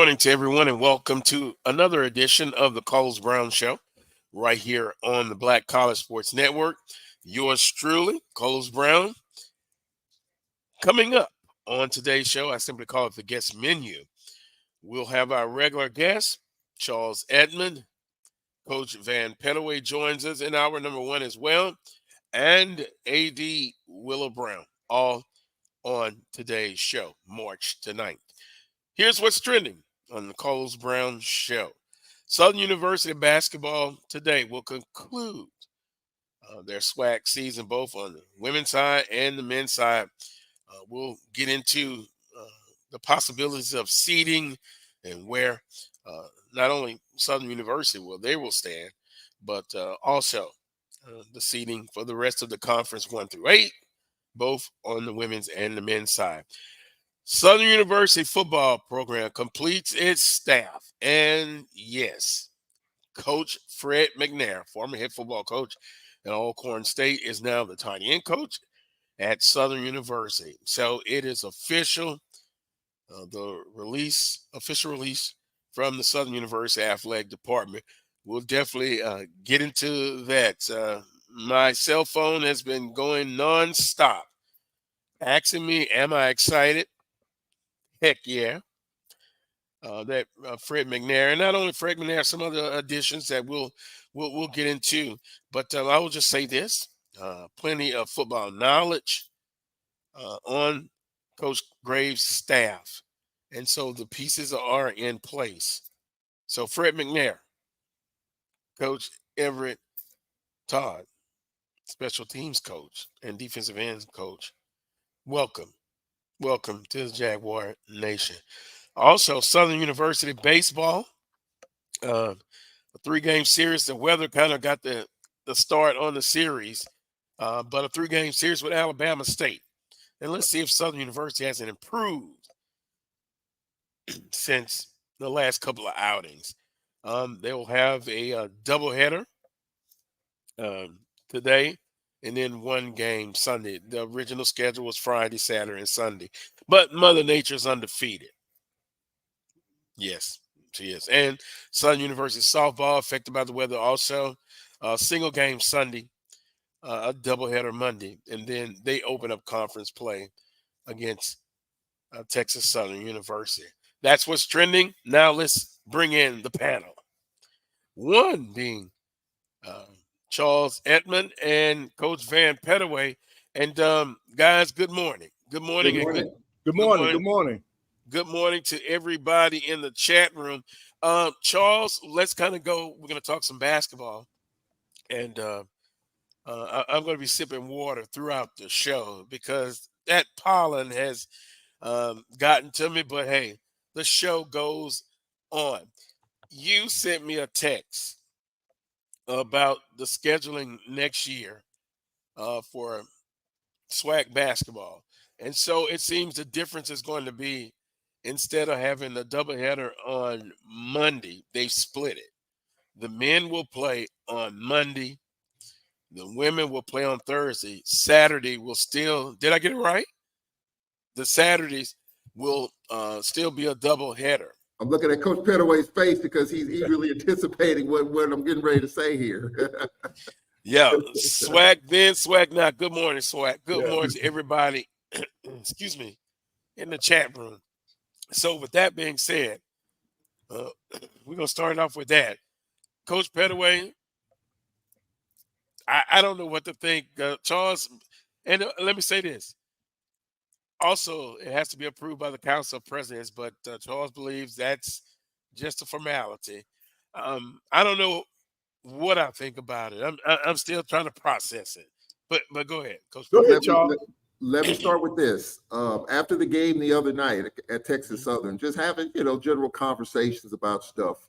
morning to everyone, and welcome to another edition of the Coles Brown Show right here on the Black College Sports Network. Yours truly, Coles Brown. Coming up on today's show, I simply call it the guest menu. We'll have our regular guest, Charles Edmond. Coach Van Pettaway joins us in hour number one as well, and AD Willow Brown, all on today's show, March 9th. Here's what's trending on the Coles Brown Show. Southern University basketball today will conclude their SWAC season, both on the women's side and the men's side. We'll get into the possibilities of seeding and where not only Southern University will stand, but also the seeding for the rest of the conference 1 through 8, both on the women's and the men's side. Southern University football program completes its staff. And yes, Coach Fred McNair, former head football coach at Alcorn State, is now the tight end coach at Southern University. So it is official, the official release from the Southern University Athletic Department. We'll definitely get into that. My cell phone has been going nonstop, asking me, am I excited? Heck yeah. That Fred McNair, and not only Fred McNair, some other additions that we'll get into. But I will just say this: plenty of football knowledge on Coach Graves' staff, and so the pieces are in place. So Fred McNair, Coach Everett Todd, special teams coach and defensive ends coach, welcome to the Jaguar Nation. Also, Southern University baseball, a 3-game series. The weather kind of got the start on the series, but a 3-game series with Alabama State. And let's see if Southern University hasn't improved since the last couple of outings. They will have a doubleheader today, and then 1 game Sunday. The original schedule was Friday, Saturday, and Sunday. But Mother Nature's undefeated. Yes, she is. And Southern University softball affected by the weather also. Single game Sunday, a doubleheader Monday, and then they open up conference play against Texas Southern University. That's what's trending. Now let's bring in the panel. One being Charles Edmond and Coach Van Pettaway. And guys, good morning. Good morning. Good morning. Good morning. Good morning to everybody in the chat room. Charles, let's kind of go. We're going to talk some basketball. And I'm going to be sipping water throughout the show because that pollen has gotten to me. But, hey, the show goes on. You sent me a text about the scheduling next year for SWAC basketball. And so it seems the difference is going to be, instead of having the doubleheader on Monday, they split it. The men will play on Monday. The women will play on Thursday. Saturday will still, did I get it right? The Saturdays will still be a doubleheader. I'm looking at Coach Pettaway's face because he's eagerly anticipating what I'm getting ready to say here. Yeah, SWAC then, SWAC now. Good morning, SWAC. Good morning to everybody, excuse me, in the chat room. So with that being said, we're going to start off with that. Coach Pettaway, I don't know what to think. Charles, and let me say this. Also, it has to be approved by the Council of Presidents, but Charles believes that's just a formality. I don't know what I think about it. I'm still trying to process it. But go ahead, Coach. Go ahead, Charles. Let me start with this. After the game the other night at Texas Southern, just having, general conversations about stuff.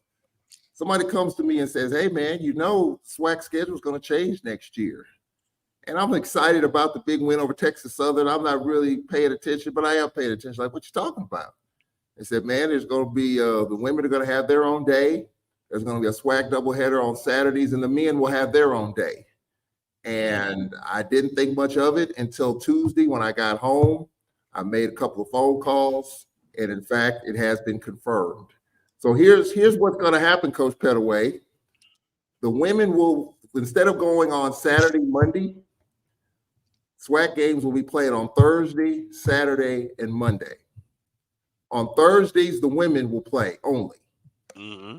Somebody comes to me and says, hey, man, SWAC schedule is going to change next year. And I'm excited about the big win over Texas Southern. I'm not really paying attention, but I am paying attention. Like, what you talking about? They said, man, there's going to be the women are going to have their own day. There's going to be a SWAC doubleheader on Saturdays, and the men will have their own day. And I didn't think much of it until Tuesday when I got home. I made a couple of phone calls, and in fact, it has been confirmed. So here's what's going to happen, Coach Pettaway. The women will, instead of going on Saturday, Monday, SWAC games will be played on Thursday, Saturday, and Monday. On Thursdays, the women will play only. Mm-hmm.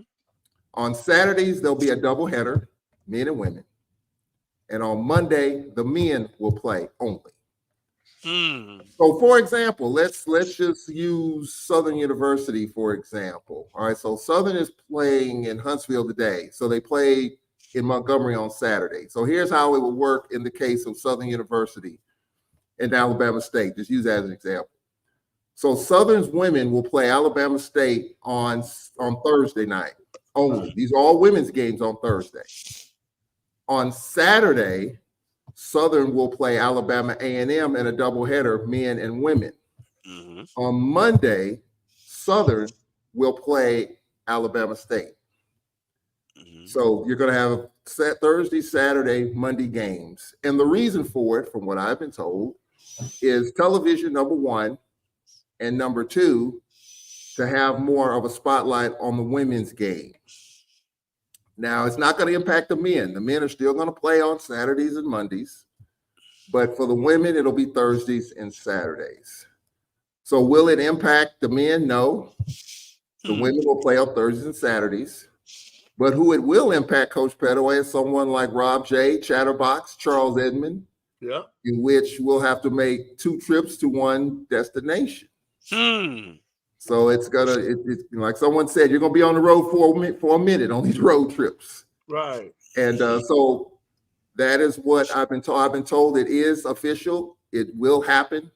On Saturdays, there'll be a doubleheader, men and women. And on Monday, the men will play only. Hmm. So, for example, let's just use Southern University, for example. All right, so Southern is playing in Huntsville today. So they played in Montgomery on Saturday. So here's how it will work in the case of Southern University and Alabama State. Just use that as an example. So Southern's women will play Alabama State on Thursday night only. These are all women's games on Thursday. On Saturday, Southern will play Alabama A&M in a doubleheader, men and women. Mm-hmm. On Monday, Southern will play Alabama State. Mm-hmm. So you're going to have Thursday, Saturday, Monday games. And the reason for it, from what I've been told, is television, number one, and number two, to have more of a spotlight on the women's game. Now, it's not going to impact the men. The men are still going to play on Saturdays and Mondays. But for the women, it'll be Thursdays and Saturdays. So will it impact the men? No. The women will play on Thursdays and Saturdays. But who it will impact, Coach Pettaway, is someone like Rob J, Chatterbox, Charles Edmond, Yeah. in which we'll have to make 2 trips to one destination. Hmm. So it's like someone said, you're gonna be on the road for a minute on these road trips. Right. And so that is what I've been told. I've been told it is official. It will happen.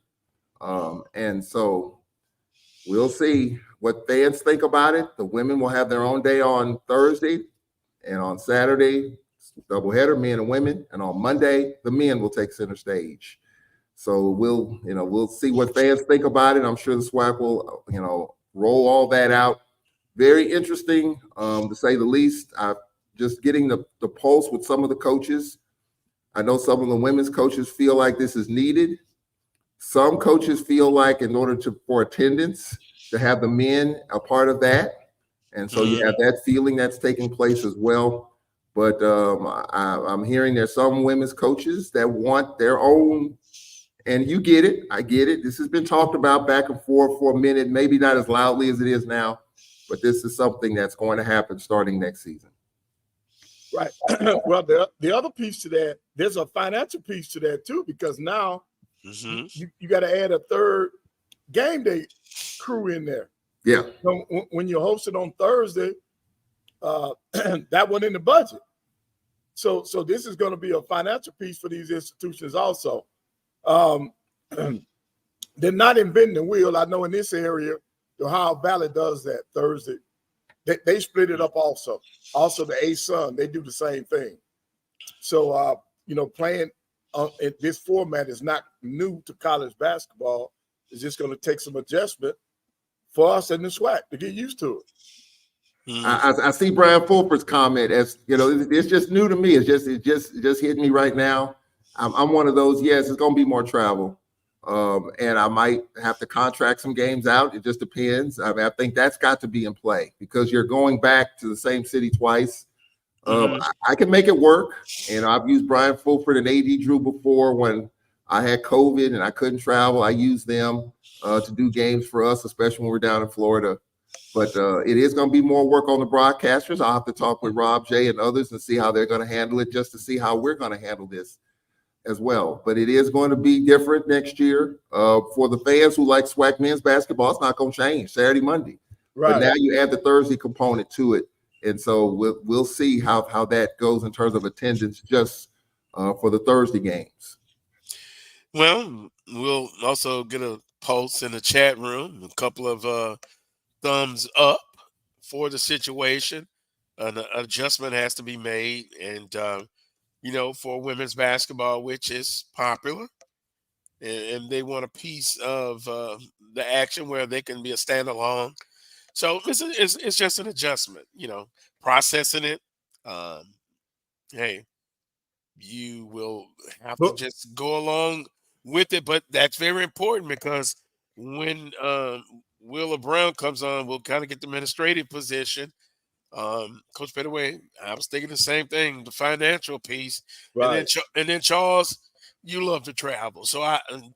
And so we'll see what fans think about it. The women will have their own day on Thursday, and on Saturday, doubleheader, men and women. And on Monday, the men will take center stage. So we'll see what fans think about it. I'm sure the SWAC will, roll all that out. Very interesting, to say the least. I'm just getting the pulse with some of the coaches. I know some of the women's coaches feel like this is needed. Some coaches feel like in order for attendance to have the men a part of that. And so you have that feeling that's taking place as well. But I'm hearing there's some women's coaches that want their own. And you get it. I get it. This has been talked about back and forth for a minute, maybe not as loudly as it is now, but this is something that's going to happen starting next season. Right. Well, the other piece to that, there's a financial piece to that too, because now you got to add a third game day crew in there. Yeah. So when you host it on Thursday, that one in the budget. So this is going to be a financial piece for these institutions also. They're not inventing the wheel. I know in this area, the Ohio Valley does that Thursday. They split it up also. Also, the A-Sun, they do the same thing. So, playing in this format is not new to college basketball. It's just going to take some adjustment for us in the SWAC to get used to it. I see Brian Fulford's comment as, it's just new to me. It just hit me right now. I'm one of those, yes, it's going to be more travel. And I might have to contract some games out. It just depends. I think that's got to be in play because you're going back to the same city twice. I can make it work. And I've used Brian Fulford and AD Drew before when I had COVID and I couldn't travel. I used them to do games for us, especially when we're down in Florida. But it is going to be more work on the broadcasters. I'll have to talk with Rob J and others and see how they're going to handle it, just to see how we're going to handle this as well. But it is going to be different next year. For the fans who like SWAC men's basketball, it's not going to change Saturday, Monday. Right. But now you add the Thursday component to it. And so we'll see how that goes in terms of attendance just for the Thursday games. Well, we'll also get a pulse in the chat room, a couple of thumbs up for the situation. An adjustment has to be made. And, for women's basketball, which is popular, and they want a piece of the action where they can be a standalone. So it's just an adjustment, processing it. Hey, you will have to just go along with it, but that's very important because when Willa Brown comes on, we'll kind of get the administrative position. Coach Pettaway, I was thinking the same thing, the financial piece, Right. and then Charles, you love to travel, so I think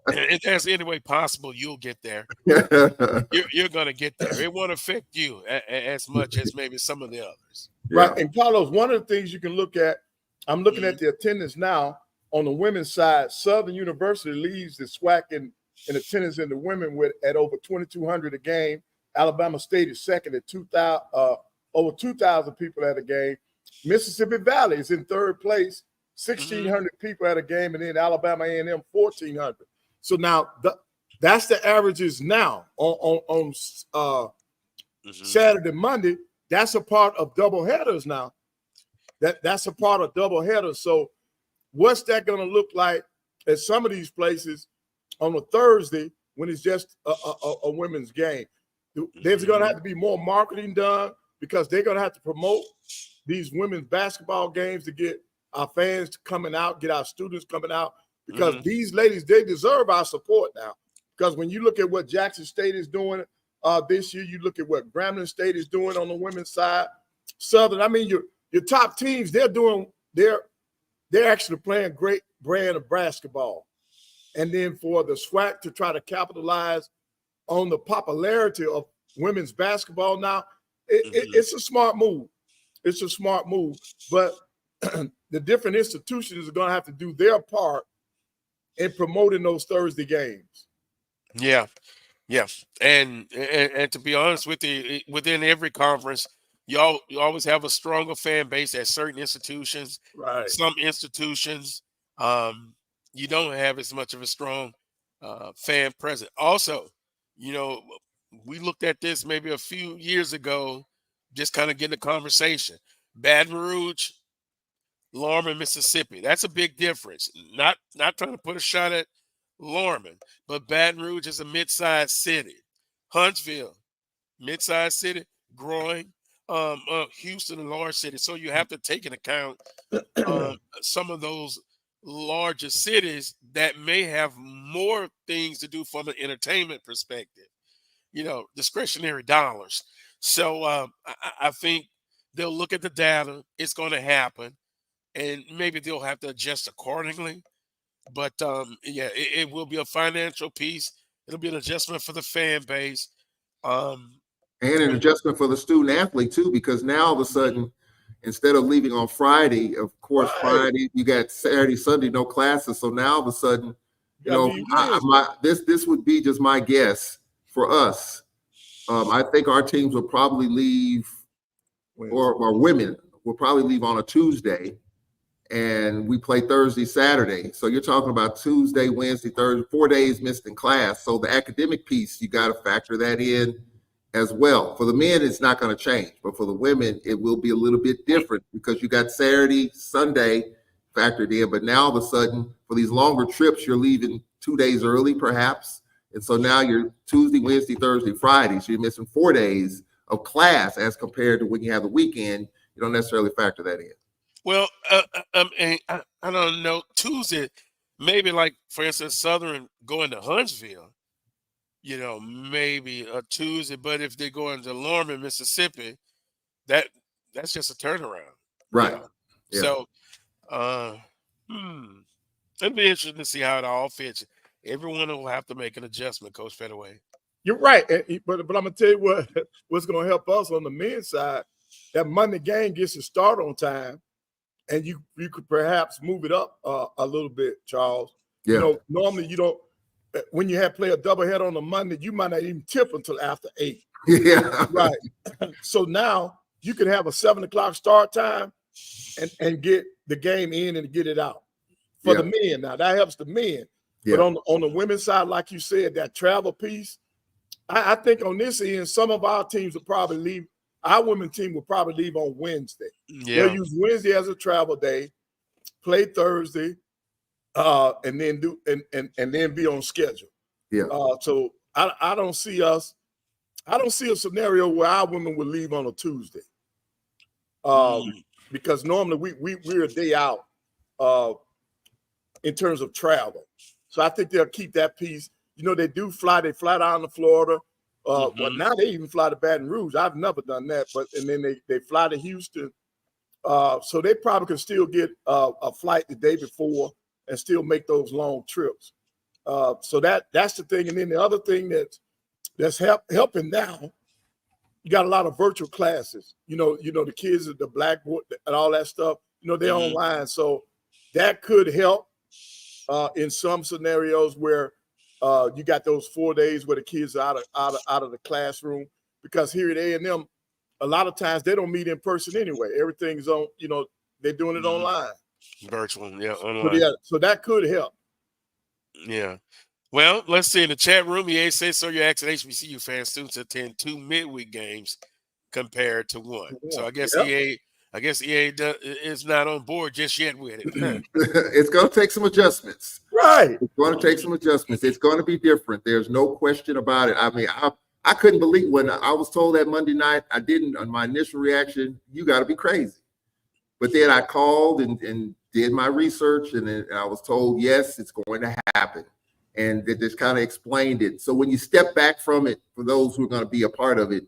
if there's any way possible, you'll get there. You're gonna get there. It won't affect you as much as maybe some of the others. Right. And Carlos, one of the things you can look at, I'm looking at the attendance now on the women's side. Southern University leads the SWAC in attendance in the women with at over 2,200 a game. Alabama State is second at 2,000, over 2,000 people at a game. Mississippi Valley is in third place, 1,600 people at a game, and then Alabama A&M 1,400. So now that's the averages now on Saturday, Monday. That's a part of double headers now. That's a part of double headers. So what's that going to look like at some of these places on a Thursday when it's just a women's game? There's going to have to be more marketing done because they're going to have to promote these women's basketball games to get our fans coming out, get our students coming out, because these ladies, they deserve our support now. Because when you look at what Jackson State is doing this year, you look at what Grambling State is doing on the women's side, Southern, I mean, your top teams, they're actually playing great brand of basketball. And then for the SWAC to try to capitalize on the popularity of women's basketball now, it's a smart move. It's a smart move. But the different institutions are going to have to do their part in promoting those Thursday games. Yeah. And to be honest with you, within every conference, you always have a stronger fan base at certain institutions. Right. Some institutions, you don't have as much of a strong fan presence. Also, we looked at this maybe a few years ago, just kind of getting a conversation. Baton Rouge, Lorman, Mississippi. That's a big difference. Not trying to put a shot at Lorman, but Baton Rouge is a mid-sized city. Huntsville, mid-sized city, growing. Houston, a large city. So you have to take into account some of those larger cities that may have more things to do from an entertainment perspective, discretionary dollars. So I think they'll look at the data. It's going to happen, and maybe they'll have to adjust accordingly. But it will be a financial piece. It'll be an adjustment for the fan base. And an adjustment for the student athlete too, because now all of a sudden, instead of leaving on Friday, of course, Friday, you got Saturday, Sunday, no classes. So now all of a sudden, this would be just my guess for us. I think our teams will probably leave, or women will probably leave on a Tuesday, and we play Thursday, Saturday. So you're talking about Tuesday, Wednesday, Thursday, 4 days missed in class. So the academic piece, you got to factor that in as well. For the men, it's not going to change, but for the women, it will be a little bit different because you got Saturday, Sunday factored in, but now all of a sudden, for these longer trips, you're leaving 2 days early, perhaps. And so now you're Tuesday, Wednesday, Thursday, Friday. So you're missing 4 days of class as compared to when you have the weekend. You don't necessarily factor that in. Well, I don't know. Tuesday, maybe like, for instance, Southern going to Huntsville, maybe a Tuesday. But if they go into Lorman, Mississippi, that's just a turnaround. Right. Yeah. So it'll be interesting to see how it all fits. Everyone will have to make an adjustment, Coach Pettaway. You're right. But I'm going to tell you what's going to help us on the men's side. That Monday game gets to start on time, and you could perhaps move it up a little bit, Charles. Yeah. Normally you don't. When you play a doubleheader on a Monday, you might not even tip until after 8. Yeah. Right. So now you can have a 7 o'clock start time and get the game in and get it out for the men. Now that helps the men. Yeah. But on the women's side, like you said, that travel piece, I think on this end, some of our teams will probably leave. Our women's team will probably leave on Wednesday. Yeah. They'll use Wednesday as a travel day, play Thursday, and then do and then be on schedule. Yeah. So I don't see us. I don't see a scenario where our women would leave on a Tuesday. Because normally we're a day out in terms of travel. So I think they'll keep that piece. they do fly. They fly down to Florida. Well, Mhm. now they even fly to Baton Rouge. I've never done that, and then they fly to Houston. So they probably could still get a flight the day before and still make those long trips. So that's the thing. And then the other thing that's helping now, you got a lot of virtual classes. The kids at the Blackboard and all that stuff. They're online, so that could help in some scenarios where you got those 4 days where the kids are out of the classroom, because here at A&M, a lot of times they don't meet in person anyway. Everything's on, they're doing it online. Virtual, yeah, online. So that could help. Yeah. Well, let's see. In the chat room, EA says, so you're asking HBCU fan students attend 2 midweek games compared to 1. So I guess EA is not on board just yet with it. It's going to take some adjustments. Right. It's going to take some adjustments. It's going to be different. There's no question about it. I mean, I couldn't believe when I was told that Monday night. I didn't. On my initial reaction, you got to be crazy. But then I called and did my research, and then I was told, yes, it's going to happen. And they just kind of explained it. So when you step back from it, for those who are going to be a part of it,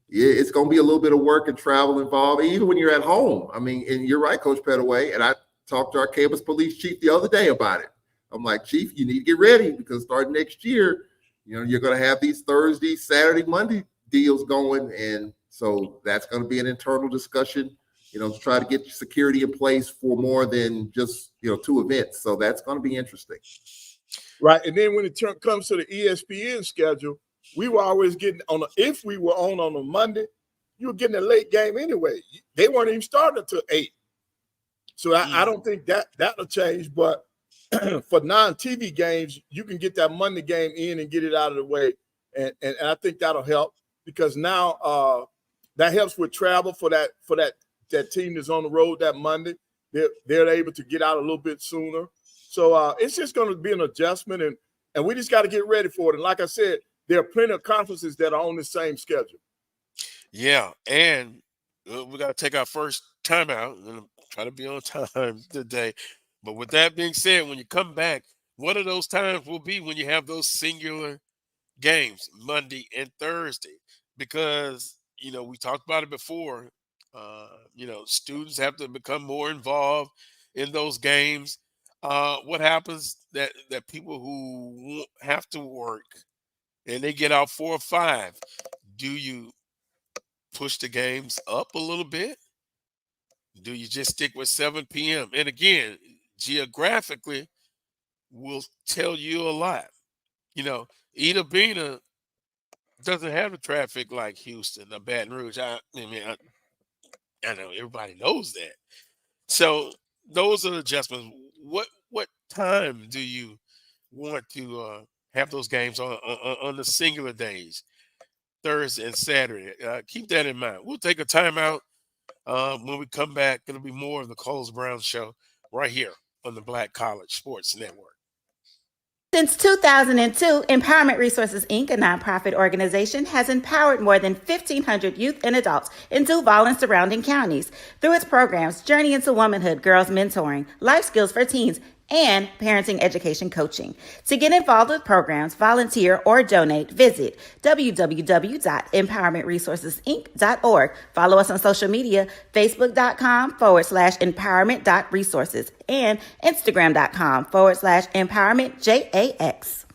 it's going to be a little bit of work and travel involved, even when you're at home. I mean, and you're right, Coach Pettaway. And I talked to our campus police chief the other day about it. I'm like, Chief, you need to get ready, because starting next year, you're going to have these Thursday, Saturday, Monday deals going. And so that's going to be an internal discussion, to try to get security in place for more than just, 2 events. So that's going to be interesting. Right. And then when it comes to the ESPN schedule, we were always getting if we were on a Monday, you were getting a late game anyway. They weren't even starting until 8. So I don't think that'll change. But for non-TV games, you can get that Monday game in and get it out of the way. And I think that'll help, because now that helps with travel for that team that's on the road that Monday. They're able to get out a little bit sooner. So it's just going to be an adjustment, and we just got to get ready for it. And like I said, there are plenty of conferences that are on the same schedule. Yeah, and we got to take our first timeout and try to be on time today. But with that being said, when you come back, what are those times will be when you have those singular games, Monday and Thursday? Because, we talked about it before. Students have to become more involved in those games. What happens that people who have to work and they get out 4 or 5, do you push the games up a little bit? Do you just stick with 7 p.m.? And again, geographically will tell you a lot. Ida Bena doesn't have the traffic like Houston or Baton Rouge. I know everybody knows that. So those are the adjustments. What time do you want to have those games on the singular days, Thursday and Saturday? Keep that in mind. We'll take a timeout. When we come back, it'll be more of the Coles Brown Show right here on the Black College Sports Network. Since 2002, Empowerment Resources, Inc., a nonprofit organization, has empowered more than 1,500 youth and adults in Duval and surrounding counties. Through its programs, Journey into Womanhood, Girls Mentoring, Life Skills for Teens, and Parenting Education Coaching. To get involved with programs, volunteer, or donate, visit www.empowermentresourcesinc.org. Follow us on social media, facebook.com/empowerment.resources and instagram.com/empowermentJAX.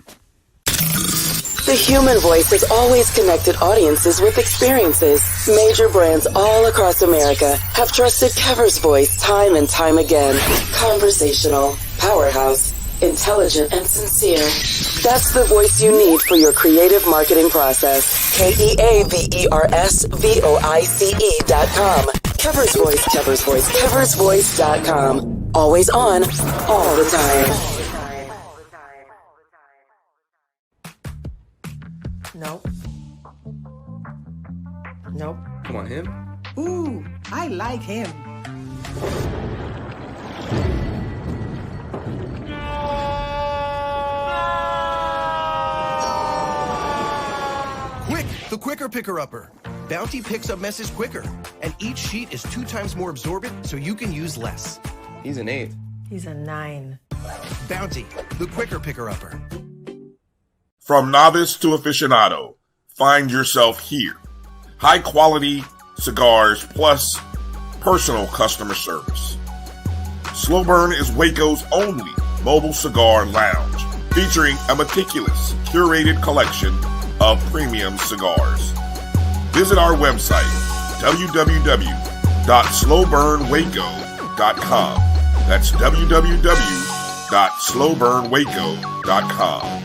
The human voice has always connected audiences with experiences. Major brands all across America have trusted Kever's voice time and time again. Conversational, powerhouse, intelligent, and sincere. That's the voice you need for your creative marketing process. KEAVERSVOICE.com. Kever's Voice, Kever's Voice, KeversVoice.com. Always on, all the time. Nope. Nope. Come on, him? Ooh, I like him. Quick, the quicker picker-upper. Bounty picks up messes quicker, and each sheet is 2 times more absorbent, so you can use less. He's an 8. He's a 9. Bounty, the quicker picker-upper. From novice to aficionado, find yourself here. High quality cigars plus personal customer service. Slow Burn is Waco's only mobile cigar lounge, featuring a meticulous, curated collection of premium cigars. Visit our website, www.slowburnwaco.com. That's www.slowburnwaco.com.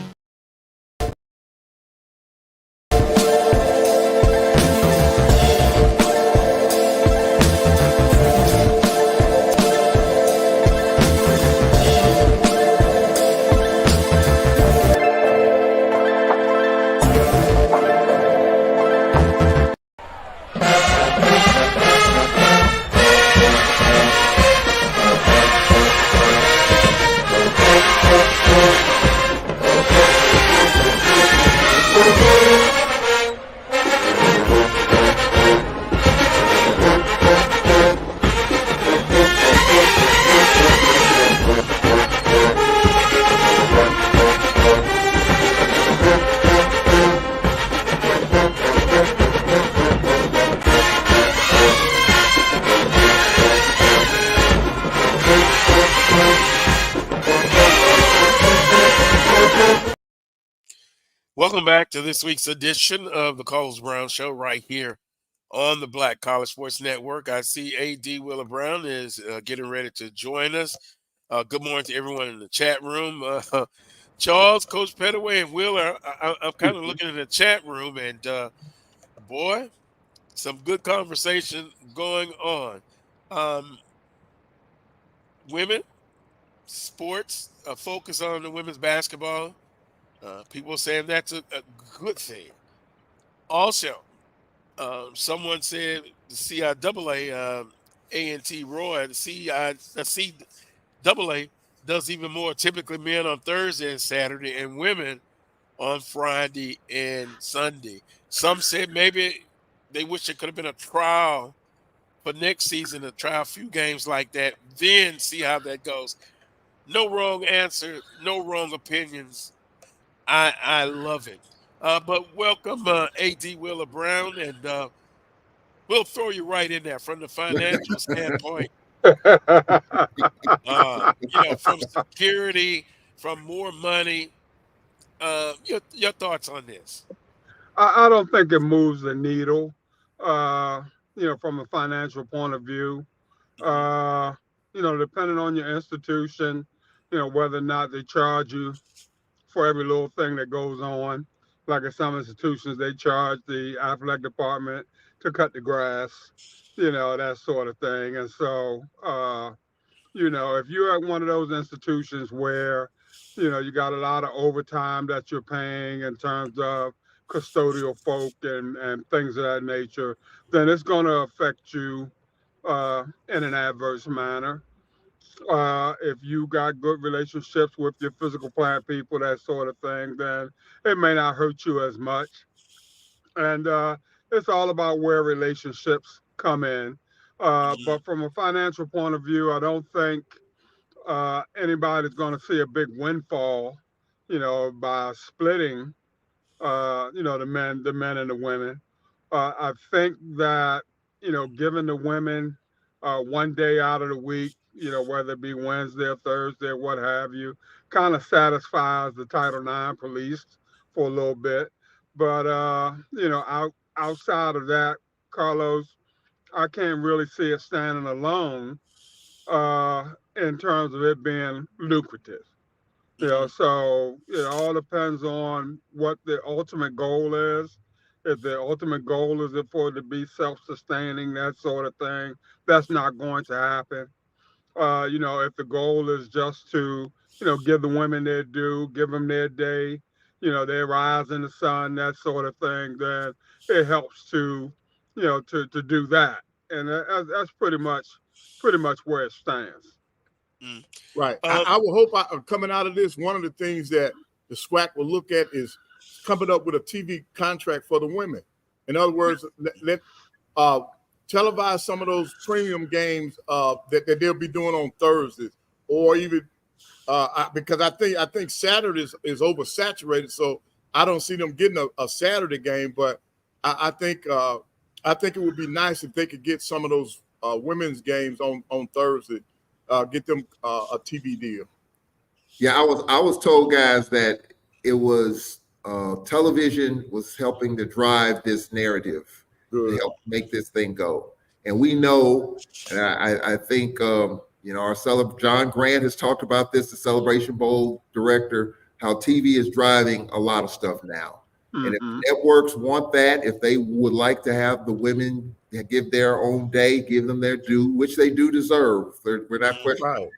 Welcome back to this week's edition of the Coles Brown Show right here on the Black College Sports Network. I see A.D. Willa Brown is getting ready to join us. Good morning to everyone in the chat room. Charles, Coach Pettaway, and Willa, I'm kind of looking at the chat room, and boy, some good conversation going on. Women, sports, focus on the women's basketball. People saying that's a good thing. Also, someone said the CIAA, A&T Roy, the CIAA does even more, typically men on Thursday and Saturday and women on Friday and Sunday. Some said maybe they wish it could have been a trial for next season to try a few games like that, then see how that goes. No wrong answer, no wrong opinions. I love it. But welcome, A.D. Willa Brown, and we'll throw you right in there from the financial standpoint. From security, from more money. Your thoughts on this? I don't think it moves the needle, from a financial point of view. Depending on your institution, whether or not they charge you for every little thing that goes on. Like in some institutions, they charge the athletic department to cut the grass, that sort of thing. And so, if you're at one of those institutions where, you got a lot of overtime that you're paying in terms of custodial folk and things of that nature, then it's going to affect you in an adverse manner. If you got good relationships with your physical plant people, that sort of thing, then it may not hurt you as much. And it's all about where relationships come in. But from a financial point of view, I don't think anybody's going to see a big windfall, by splitting, the men and the women. I think that, giving the women one day out of the week, whether it be Wednesday or Thursday or what have you, kind of satisfies the Title IX police for a little bit. But, outside of that, Carlos, I can't really see it standing alone in terms of it being lucrative. So it all depends on what the ultimate goal is. If the ultimate goal is for it to be self-sustaining, that sort of thing, that's not going to happen. If the goal is just to, give the women their due, give them their day, their rise in the sun, that sort of thing, then it helps to, to do that. And that's pretty much where it stands. Right. I will hope coming out of this, one of the things that the SWAC will look at is coming up with a TV contract for the women. In other words, let televise some of those premium games that they'll be doing on Thursdays, or even because I think Saturday is oversaturated. So I don't see them getting a Saturday game, but I think it would be nice if they could get some of those women's games on Thursday, get them a TV deal. Yeah, I was told, guys, that it was television was helping to drive this narrative to help make this thing go. And we know, and I think John Grant has talked about this, the Celebration Bowl director, how TV is driving a lot of stuff now. Mm-hmm. And if networks want that, if they would like to have the women give their own day, give them their due, which they do deserve, we're not questioning.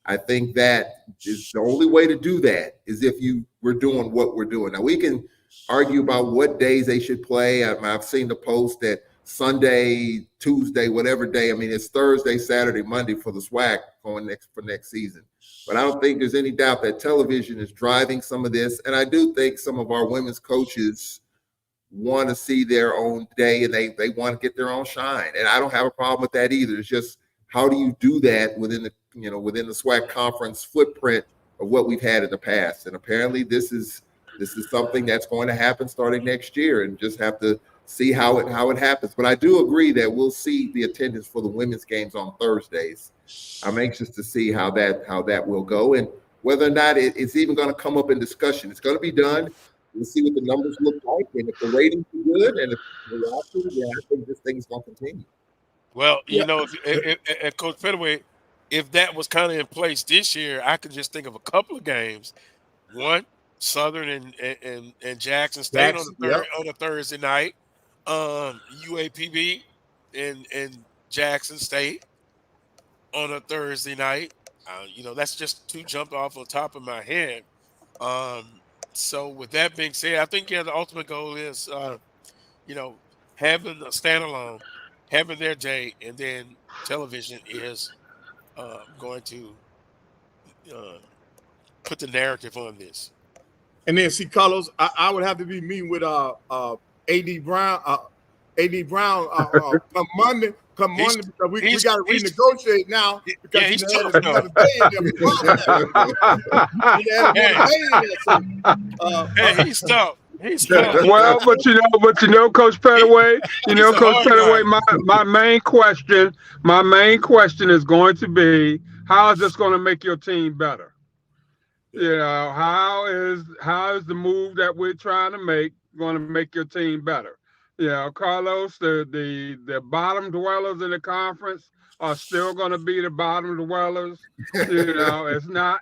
I think that is the only way to do that is if we're doing what we're doing. Now, we can argue about what days they should play. I've seen the post that Sunday, Tuesday, whatever day. I mean, it's Thursday, Saturday, Monday for the SWAC going for next season. But I don't think there's any doubt that television is driving some of this. And I do think some of our women's coaches want to see their own day and they want to get their own shine. And I don't have a problem with that either. It's just, how do you do that within the SWAC conference footprint of what we've had in the past? And apparently this is something that's going to happen starting next year, and just have to see how it happens. But I do agree that we'll see the attendance for the women's games on Thursdays. I'm anxious to see how that will go, and whether or not it's even going to come up in discussion. It's going to be done. We'll see what the numbers look like, and if the ratings are good, and if they're awesome, I think this thing's going to continue. Well, if Coach Pettaway, if that was kind of in place this year, I could just think of a couple of games. One, Southern and Jackson State on a Thursday night. UAPB and Jackson State on a Thursday night. That's just two jumped off on top of my head. So with that being said, I think the ultimate goal is having a standalone, having their day, and then television is going to put the narrative on this. And then, see, Carlos, I would have to be meeting with A.D. Brown. Come Monday, because we got to renegotiate now because he's had tough, another day in there. He's tough. He's tough. Well, but Coach Pettaway, Coach Pettaway, my main question is going to be, how is this going to make your team better? How is the move that we're trying to make going to make your team better? Carlos, the bottom dwellers in the conference are still going to be the bottom dwellers. It's not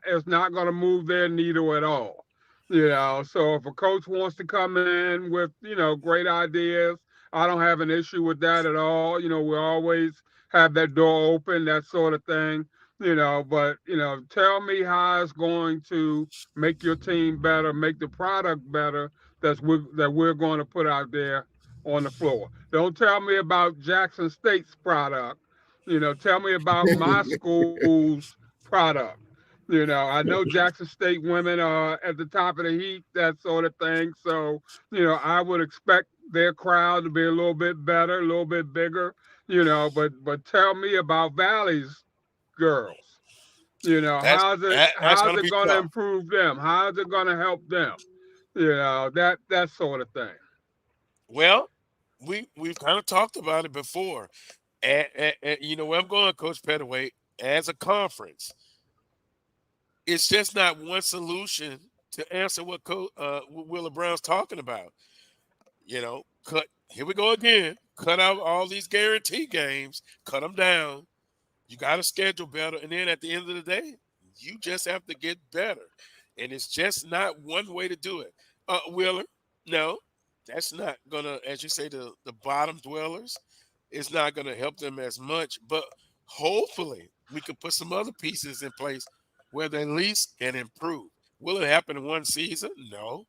going to move their needle at all. So if a coach wants to come in with, great ideas, I don't have an issue with that at all. We always have that door open, that sort of thing. But tell me how it's going to make your team better, make the product better that we're going to put out there on the floor. Don't tell me about Jackson State's product. Tell me about my school's product. I know Jackson State women are at the top of the heap, that sort of thing. So, I would expect their crowd to be a little bit better, a little bit bigger, but tell me about Valley's girls. How's it going to improve them? How is it going to help them? That sort of thing. Well, we've kind of talked about it before. And where I'm going, Coach Pettaway, as a conference, it's just not one solution to answer what Willa Brown's talking about. Here we go again. Cut out all these guarantee games, cut them down. You got to schedule better. And then at the end of the day, you just have to get better. And it's just not one way to do it. Willer, no, that's not going to, as you say, the bottom dwellers, it's not going to help them as much. But hopefully we can put some other pieces in place where they at least can improve. Will it happen in one season? No.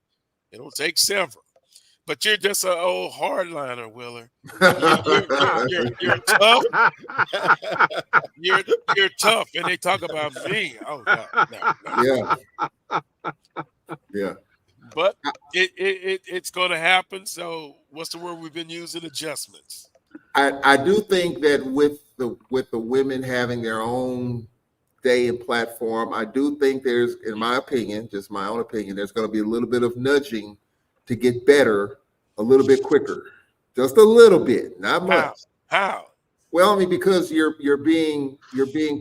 It'll take several. But you're just an old hardliner, Willer. You're tough. You're tough, and they talk about me. Oh no. Yeah. But it's going to happen. So what's the word we've been using? Adjustments. I do think that with the women having their own day and platform, I do think there's, in my opinion, just my own opinion, there's going to be a little bit of nudging to get better a little bit quicker, just a little bit, not much. How? Well, I mean, because you're being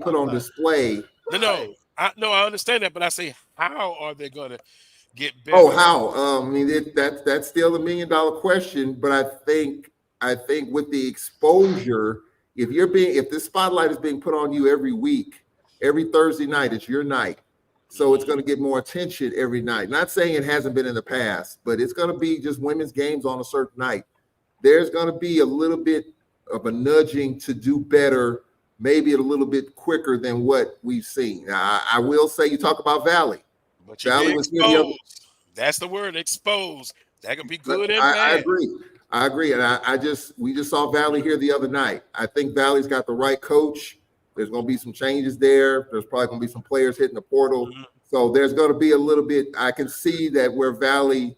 put on display. No, I understand that, but I say, how are they going to get Oh, better? how? I mean, that's still $1 million question. But I think with the exposure, if this spotlight is being put on you every week, every Thursday night, it's your night. So it's going to get more attention every night. Not saying it hasn't been in the past, but it's going to be just women's games on a certain night. There's going to be a little bit of a nudging to do better, maybe a little bit quicker than what we've seen. Now, I will say, you talk about Valley. But you're Valley being was here the other. That's the word, exposed. That can be good and I bad. agree. And we just saw Valley here the other night. I think Valley's got the right coach. There's going to be some changes there. There's probably going to be some players hitting the portal. Mm-hmm. So there's going to be a little bit. I can see that where Valley,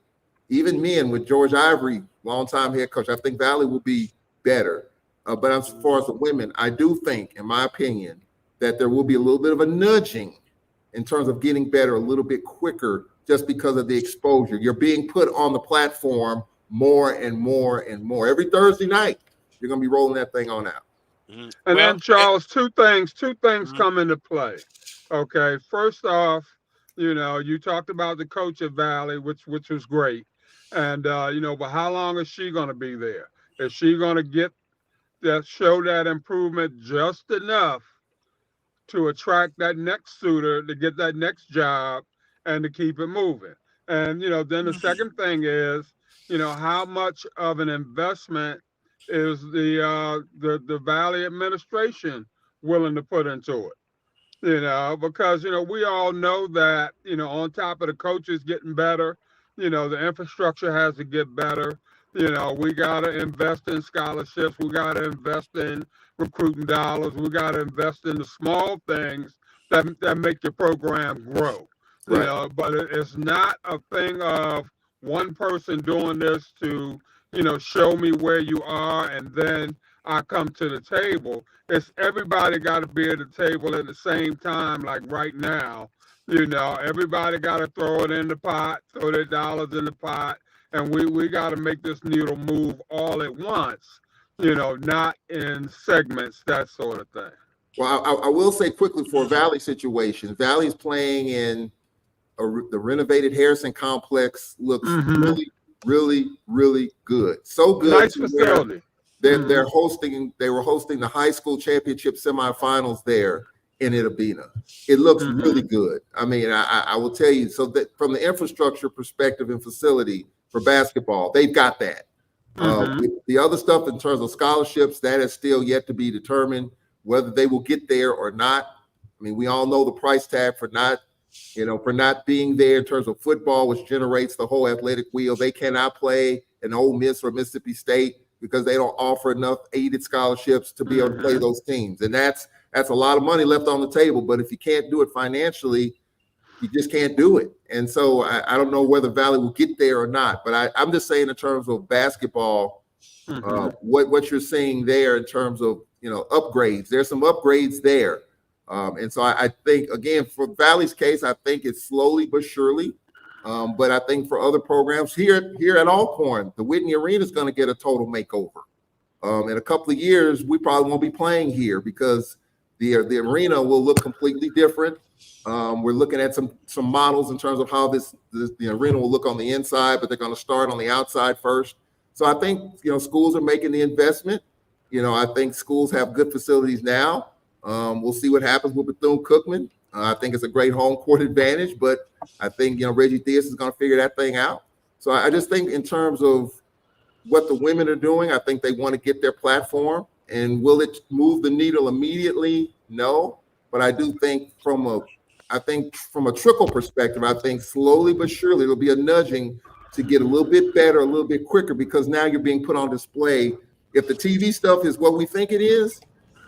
even men with George Ivory, longtime head coach, I think Valley will be better. But as far as the women, I do think, in my opinion, that there will be a little bit of a nudging in terms of getting better a little bit quicker just because of the exposure. You're being put on the platform more and more and more. Every Thursday night, you're going to be rolling that thing on out. Mm-hmm. And then, Charles, two things mm-hmm. come into play. Okay, first off, you talked about the coach at Valley, which was great. And, but how long is she going to be there? Is she going to show that improvement just enough to attract that next suitor, to get that next job, and to keep it moving? And, then the second thing is, how much of an investment is the Valley administration willing to put into it? Because, we all know that, on top of the coaches getting better, the infrastructure has to get better. We got to invest in scholarships. We got to invest in recruiting dollars. We got to invest in the small things that make your program grow. Right. But it's not a thing of one person doing this to, show me where you are and then I come to the table. It's everybody got to be at the table at the same time, like right now. Everybody got to throw it in the pot, throw their dollars in the pot, and we got to make this needle move all at once, not in segments, that sort of thing. Well, I will say quickly for a Valley situation, Valley's playing in the renovated Harrison complex. Looks really, really, really good. So good. Nice facility. They were hosting the high school championship semifinals there in Itabena. It looks really good. I mean, I will tell you, so that from the infrastructure perspective and facility for basketball, they've got that. The other stuff in terms of scholarships, that is still yet to be determined whether they will get there or not. I mean, we all know the price tag for not being there in terms of football, which generates the whole athletic wheel. They cannot play an Ole Miss or Mississippi State because they don't offer enough aided scholarships to be able to play those teams. And that's a lot of money left on the table. But if you can't do it financially, you just can't do it. And so I don't know whether Valley will get there or not. But I'm just saying in terms of basketball, what you're seeing there in terms of, upgrades, there's some upgrades there. And so I think, again, for Valley's case, I think it's slowly but surely. But I think for other programs here at Alcorn, the Whitney Arena is going to get a total makeover. In a couple of years, we probably won't be playing here because the arena will look completely different. We're looking at some models in terms of how the arena will look on the inside, but they're going to start on the outside first. So I think, schools are making the investment. I think schools have good facilities now. We'll see what happens with Bethune-Cookman. I think it's a great home court advantage, but I think, Reggie Theus is going to figure that thing out. So I just think in terms of what the women are doing, I think they want to get their platform. And will it move the needle immediately? No. But I do think from a trickle perspective, I think slowly but surely it'll be a nudging to get a little bit better, a little bit quicker, because now you're being put on display. If the TV stuff is what we think it is,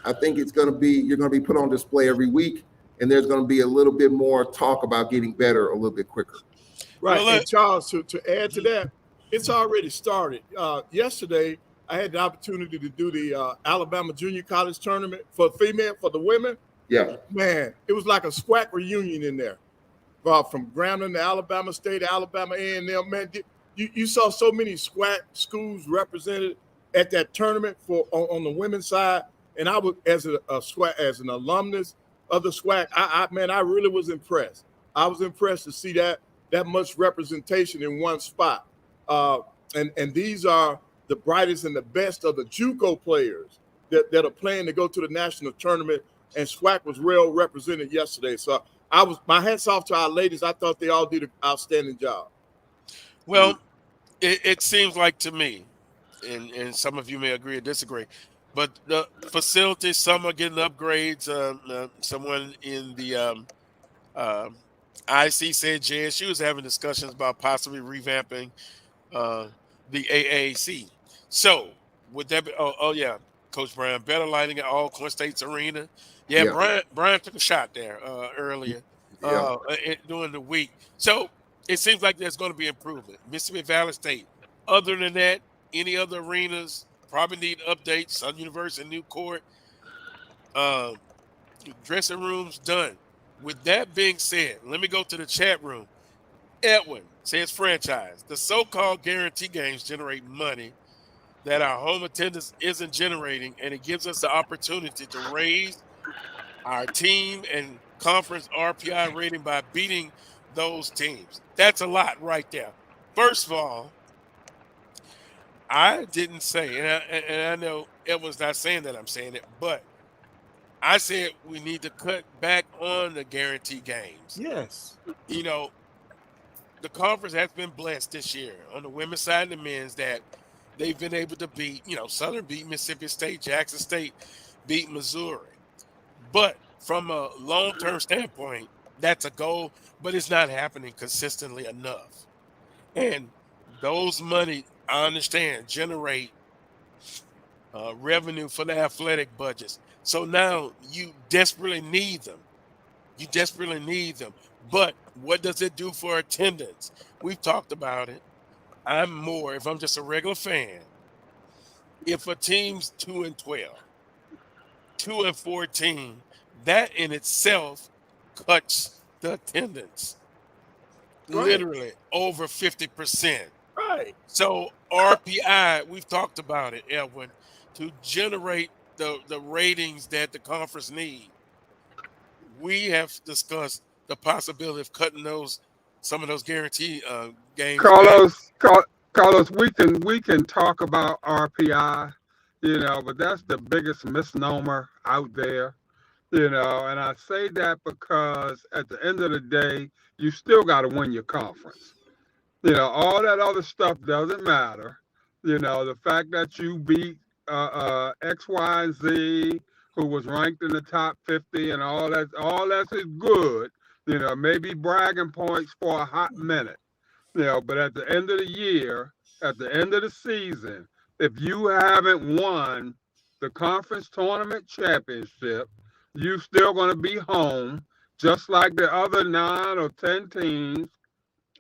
I think you're going to be put on display every week, and there's going to be a little bit more talk about getting better a little bit quicker. Right. And Charles, to add to that, it's already started. Yesterday, I had the opportunity to do the Alabama Junior College Tournament for the women. Yeah. Man, it was like a SWAC reunion in there. From Grambling to Alabama State, Alabama A&M. Man, you saw so many SWAC schools represented at that tournament on the women's side, and I was as a SWAC, as an alumnus of the SWAC, I really was impressed. I was impressed to see that much representation in one spot. And these are the brightest and the best of the JUCO players that are playing to go to the national tournament. And SWAC was well represented yesterday. So my hats off to our ladies. I thought they all did an outstanding job. Well, it seems like to me, and some of you may agree or disagree, but the facilities, some are getting upgrades. Someone in the IC said JSU is having discussions about possibly revamping the AAC. So would that be? Oh yeah, Coach Brown, better lighting at Alcorn State's arena. Yeah. Brian took a shot there earlier during the week. So it seems like there's going to be improvement. Mississippi Valley State. Other than that, any other arenas probably need updates. Sun University, new court, dressing rooms done. With that being said, let me go to the chat room. Edwin says franchise. The so-called guarantee games generate money that our home attendance isn't generating, and it gives us the opportunity to raise our team and conference RPI rating by beating those teams. That's a lot right there. First of all, I didn't say, and I know Edwin's not saying that I'm saying it, but I said we need to cut back on the guarantee games. Yes. You know, the conference has been blessed this year on the women's side and the men's that they've been able to beat, Southern beat Mississippi State, Jackson State beat Missouri. But from a long-term standpoint, that's a goal, but it's not happening consistently enough. And those money, I understand, generate revenue for the athletic budgets. So now you desperately need them. But what does it do for attendance? We've talked about it. If I'm just a regular fan, if a team's 2-12, 2-14, that in itself cuts the attendance literally over 50%. Right. So RPI, we've talked about it, Edwin, to generate the ratings that the conference need. We have discussed the possibility of cutting some of those guarantee games. Carlos, we can talk about RPI, but that's the biggest misnomer out there, and I say that because at the end of the day, you still got to win your conference. All that other stuff doesn't matter. The fact that you beat X, Y, and Z, who was ranked in the top 50 and all that is good, maybe bragging points for a hot minute, but at the end of the year, at the end of the season, if you haven't won the conference tournament championship, you're still going to be home, just like the other 9 or 10 teams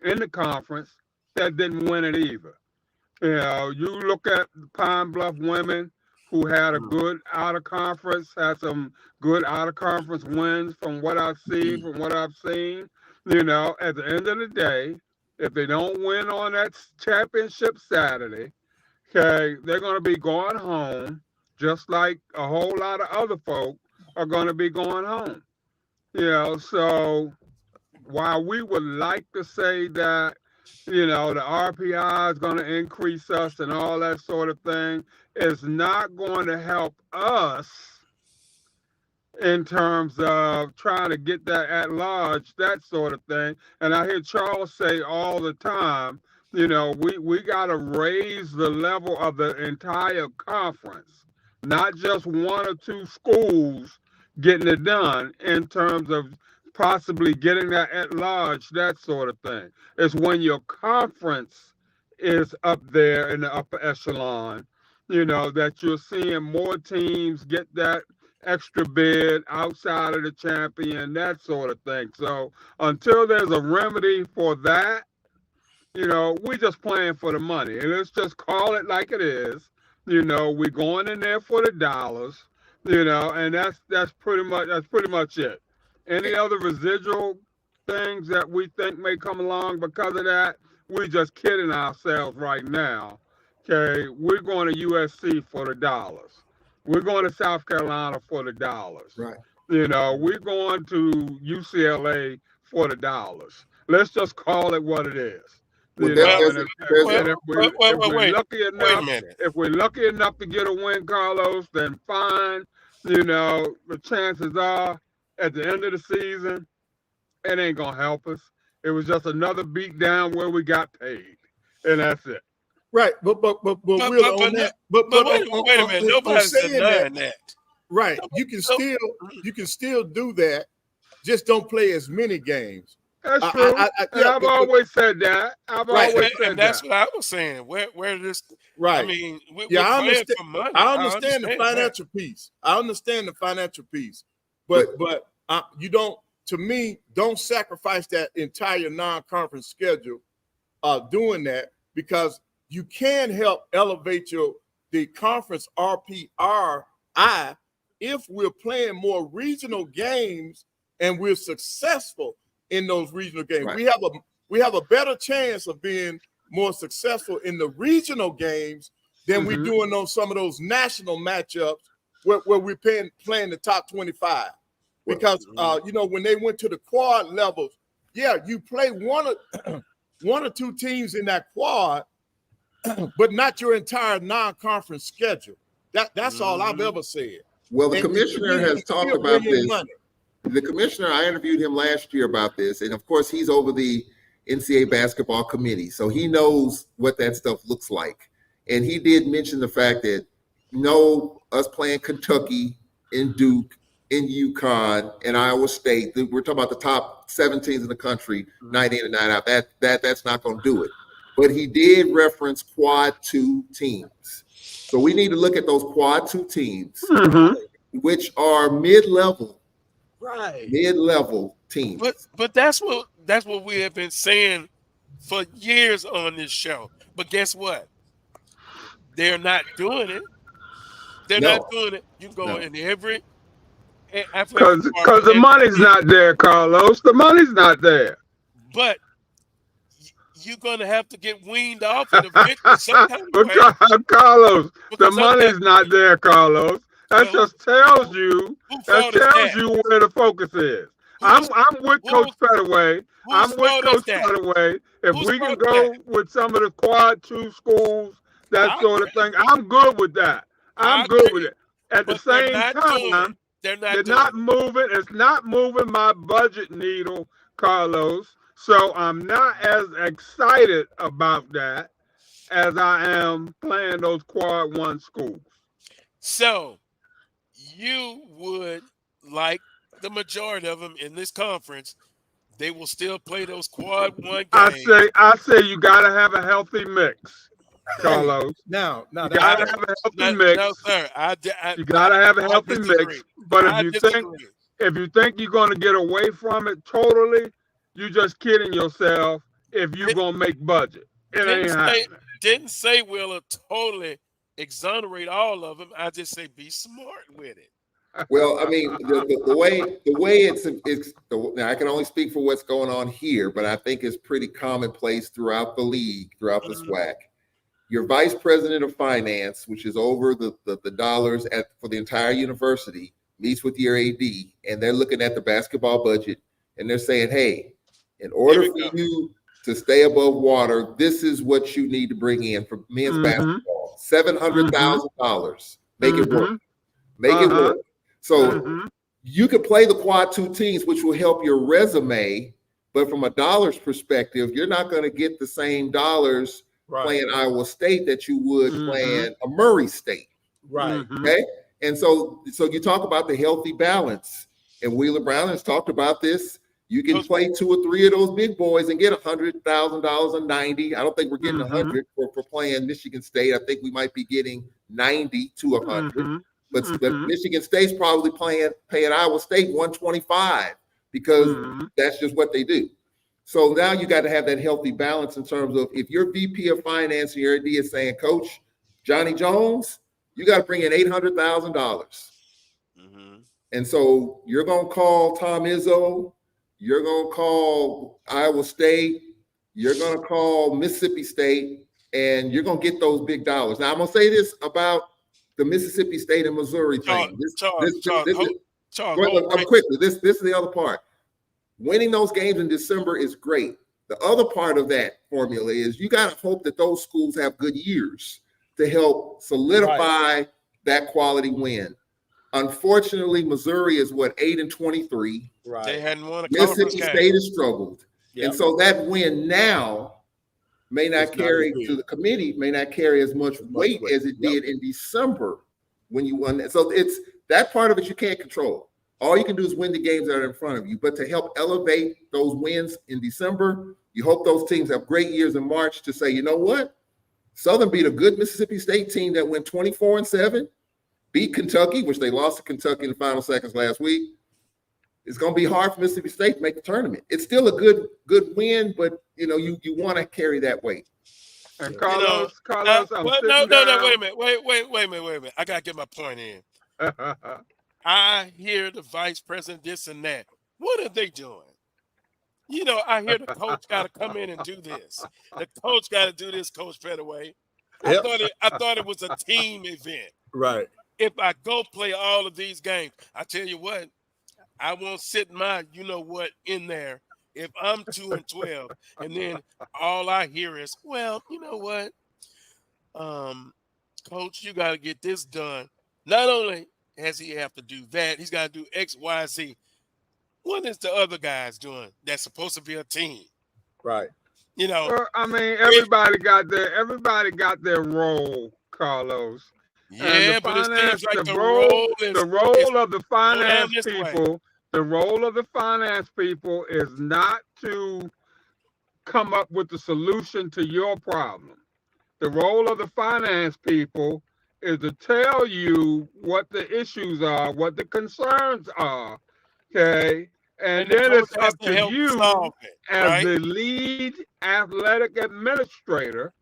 in the conference that didn't win it either. You look at Pine Bluff women who had a good out-of-conference, had some good out-of-conference wins from what I've seen. At the end of the day, if they don't win on that championship Saturday, okay, they're going to be going home just like a whole lot of other folk are going to be going home. So while we would like to say that, the RPI is going to increase us and all that sort of thing, it's not going to help us in terms of trying to get that at large, that sort of thing. And I hear Charles say all the time, we got to raise the level of the entire conference, not just 1 or 2 schools getting it done in terms of possibly getting that at large, that sort of thing. It's when your conference is up there in the upper echelon, that you're seeing more teams get that extra bid outside of the champion, that sort of thing. So until there's a remedy for that, we're just playing for the money. And let's just call it like it is. We're going in there for the dollars, and that's pretty much it. Any other residual things that we think may come along because of that, we're just kidding ourselves right now. Okay, we're going to USC for the dollars. We're going to South Carolina for the dollars. Right. We're going to UCLA for the dollars. Let's just call it what it is. Well, And if we're lucky Wait a enough, minute. if we're lucky enough to get a win, Carlos, then fine. The chances are at the end of the season, it ain't gonna help us. It was just another beat down where we got paid, and that's it. Right, but Will, on that, but wait a minute. Nobody's denying that. Right, you can still do that. Just don't play as many games. That's true. I've always said that. I've always said that. And that's what I was saying. Where this? Right. I mean, I understand. For money. I understand the financial piece. I understand the financial piece, but you don't. To me, don't sacrifice that entire non-conference schedule doing that, because you can help elevate the conference RPRI if we're playing more regional games and we're successful in those regional games. Right. We have a better chance of being more successful in the regional games than we're doing on some of those national matchups where we're playing the top 25. Because when they went to the quad levels, you play one or two teams in that quad, but not your entire non-conference schedule. That's all I've ever said. Well, the commissioner has talked about this. The commissioner, I interviewed him last year about this, and of course, he's over the NCAA basketball committee, so he knows what that stuff looks like. And he did mention the fact that us playing Kentucky and Duke, in UConn and Iowa State, we're talking about the top 7 teams in the country, night in and night out. That's not going to do it. But he did reference quad 2 teams. So we need to look at those quad 2 teams, which are mid-level, mid-level teams. But that's what we have been saying for years on this show. But guess what? They're not doing it. They're not doing it. You go in every. Because the money's not there, Carlos. The money's not there. But you're going to have to get weaned off it eventually sometime. Carlos, the money's not there, Carlos. That just tells you where the focus is. I'm with Coach Pettaway. If we can go with some of the quad 2 schools, that sort of thing, I'm good with that. I'm good with it. At the same time, they're not moving. It's not moving my budget needle, Carlos. So I'm not as excited about that as I am playing those quad 1 schools. So you would like the majority of them in this conference, they will still play those quad 1 games. I say you got to have a healthy mix, Carlos. Now, you gotta have a healthy mix. No, sir. You gotta have a healthy mix. But if you think you're gonna get away from it totally, you're just kidding yourself. If you're gonna make budget, it ain't happening. Didn't say we'll totally exonerate all of them. I just say be smart with it. Well, I mean, the way it's now I can only speak for what's going on here, but I think it's pretty commonplace throughout the league, throughout the SWAC. Your vice president of finance, which is over the dollars for the entire university, meets with your AD, and they're looking at the basketball budget, and they're saying, hey, in order for you to stay above water, this is what you need to bring in for men's basketball. $700,000. Make it work. Make it work. So you can play the quad 2 teams, which will help your resume, but from a dollars perspective, you're not going to get the same dollars playing Iowa State that you would playing a Murray State. Right. Okay. And so you talk about the healthy balance, and Wheeler Brown has talked about this. You can play 2 or 3 of those big boys and get $100,000 and 90. I don't think we're getting 100 for playing Michigan State. I think we might be getting 90 to 100. But Michigan State's probably paying Iowa State 125 because that's just what they do. So now you got to have that healthy balance in terms of if your VP of finance and your AD is saying, Coach Johnny Jones, you got to bring in $800,000. And so you're going to call Tom Izzo, you're going to call Iowa State, you're going to call Mississippi State, and you're going to get those big dollars. Now, I'm going to say this about the Mississippi State and Missouri thing. Quickly, this is the other part. Winning those games in December is great. The other part of that formula is you got to hope that those schools have good years to help solidify that quality win. Unfortunately, Missouri is 8-23. Right. They hadn't won a Mississippi State has struggled. Yep. And so that win now may not carry to the committee, may not carry as much weight as it did in December when you won that. So it's that part of it you can't control. All you can do is win the games that are in front of you. But to help elevate those wins in December, you hope those teams have great years in March to say, you know what? Southern beat a good Mississippi State team that went 24-7, beat Kentucky, which they lost to Kentucky in the final seconds last week. It's going to be hard for Mississippi State to make the tournament. It's still a good win, but you want to carry that weight. And Carlos, wait a minute. Wait a minute. I gotta get my point in. I hear the vice president this and that. What are they doing? I hear the coach got to come in and do this. The coach got to do this, Coach Pettaway. I thought it was a team event. Right. If I go play all of these games, I tell you what, I won't sit my in there if I'm 2-12, and then all I hear is, well, you know what, Coach, you got to get this done. Not only has he have to do that, he's got to do X, Y, Z. What is the other guys doing that's supposed to be a team? Right. Well, I mean, everybody got their role, Carlos. Yeah, but it seems like the role of the finance people. The role of the finance people is not to come up with the solution to your problem. The role of the finance people is to tell you what the issues are, what the concerns are, okay? And then it's up to you as the lead athletic administrator,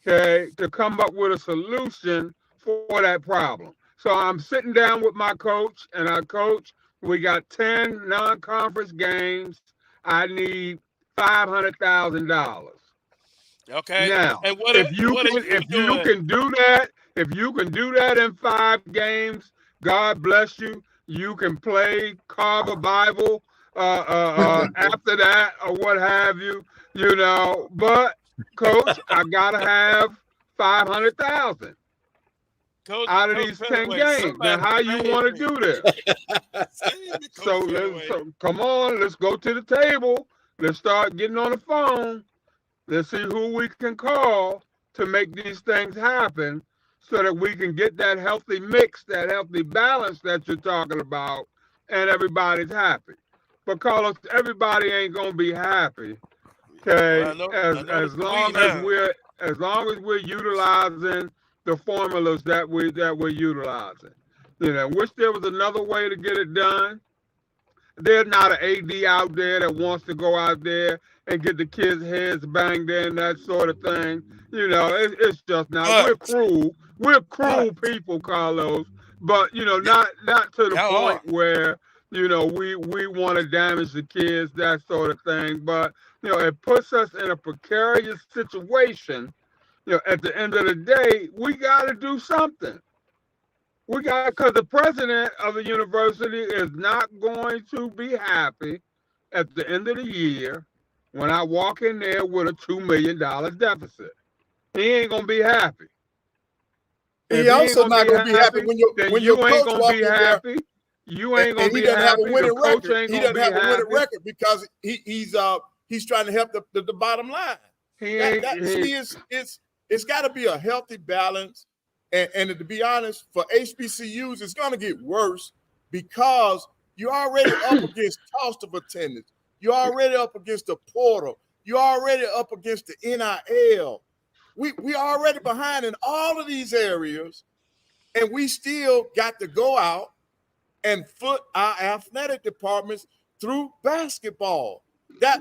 okay, to come up with a solution for that problem. So I'm sitting down with my coach, and our coach, we got 10 non-conference games. I need $500,000. Okay. Now, if you can do that in 5 games, God bless you. You can play carve a Bible after that or what have you, But, Coach, I gotta have 500,000. Out of these 10 games. Now, how you want to do this? So come on, let's go to the table. Let's start getting on the phone. Let's see who we can call to make these things happen so that we can get that healthy mix, that healthy balance that you're talking about, and everybody's happy. But Carlos, everybody ain't gonna be happy. Okay, as long as we're utilizing the formulas that we're utilizing. Wish there was another way to get it done. There's not an AD out there that wants to go out there and get the kids' heads banged in, that sort of thing. It's just not. We're cruel people, Carlos. But not to the point where we want to damage the kids, that sort of thing. But it puts us in a precarious situation. At the end of the day, we got to do something. Because the president of the university is not going to be happy at the end of the year when I walk in there with a $2 million deficit. He ain't going to be happy. He also not going to be happy when your coach walks in there. You ain't going to be happy. He doesn't have a winning record. He doesn't have a winning record because he's trying to help the bottom line. It's got to be a healthy balance. And to be honest, for HBCUs, it's going to get worse because you're already up against cost of attendance. You're already up against the portal. You're already up against the NIL. We already behind in all of these areas, and we still got to go out and foot our athletic departments through basketball. I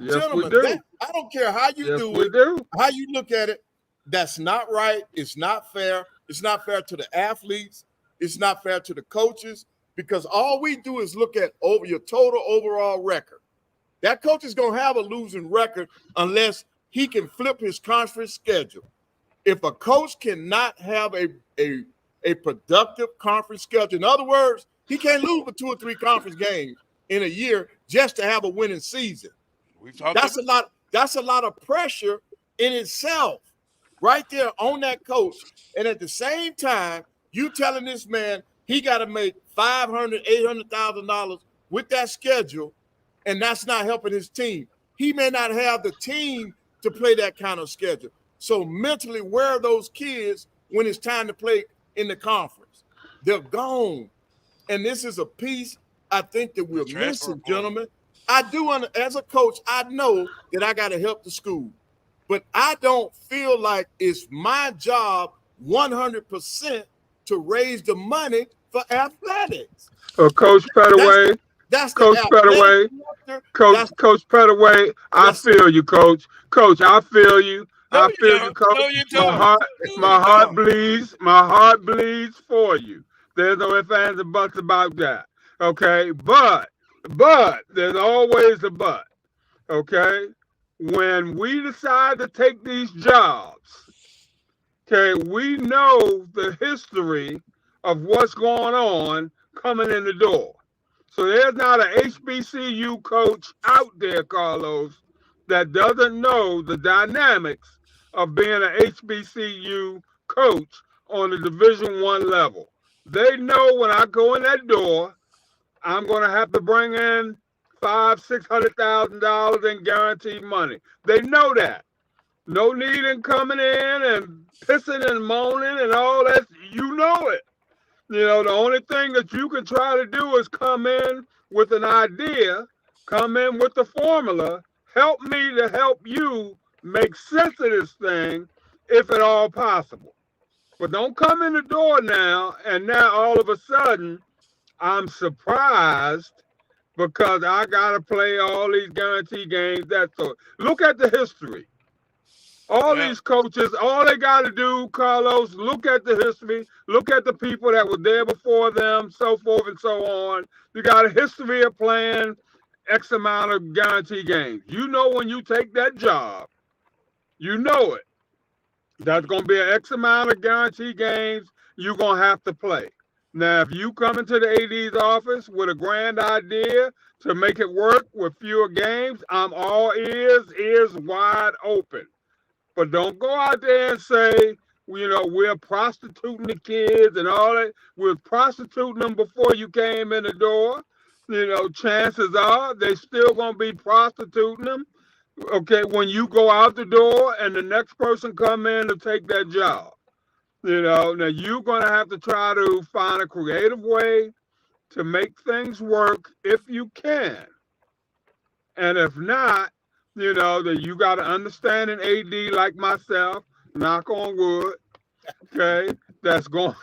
don't care how you do it, how you look at it. That's not right. It's not fair. It's not fair to the athletes. It's not fair to the coaches because all we do is look at your total overall record. That coach is going to have a losing record unless he can flip his conference schedule. If a coach cannot have a productive conference schedule, in other words, he can't lose but 2 or 3 conference games in a year just to have a winning season. That's a lot of pressure in itself, right there on that coach. And at the same time, you telling this man he got to make $500,000, $800,000 with that schedule, and that's not helping his team. He may not have the team to play that kind of schedule. So mentally, where are those kids when it's time to play in the conference? They're gone. And this is a piece I think that we're missing, gentlemen. I do, as a coach, I know that I got to help the school, but I don't feel like it's my job 100% to raise the money for athletics. Coach Pettaway, Coach Pettaway, Coach Pettaway, I feel you, Coach. Coach, I feel you. I feel you, Coach. No, you don't. My heart bleeds. My heart bleeds for you. There's no ifs, ands, and buts about that. Okay, but there's always a but. Okay, when we decide to take these jobs, okay, we know the history of what's going on coming in the door. So there's not an HBCU coach out there, Carlos, that doesn't know the dynamics of being an HBCU coach on the Division I level. They know when I go in that door, I'm going to have to bring in $500,000-$600,000 in guaranteed money. They know that. No need in coming in and pissing and moaning and all that. You know it. You know, the only thing that you can try to do is come in with an idea, come in with the formula, help me to help you make sense of this thing, if at all possible. But don't come in the door now, and now all of a sudden, I'm surprised because I got to play all these guarantee games. Look at the history. All these coaches, all they got to do, Carlos, look at the history, look at the people that were there before them, so forth and so on. You got a history of playing X amount of guarantee games. You know when you take that job, you know it. That's going to be an X amount of guarantee games you're going to have to play. Now, if you come into the AD's office with a grand idea to make it work with fewer games, I'm all ears wide open. But don't go out there and say, you know, we're prostituting the kids and all that. We're prostituting them before you came in the door. You know, chances are they still going to be prostituting them, okay, when you go out the door and the next person come in to take that job. You know, now you're going to have to try to find a creative way to make things work if you can. And if not, you know, that you got to understand an AD like myself, knock on wood, okay, that's going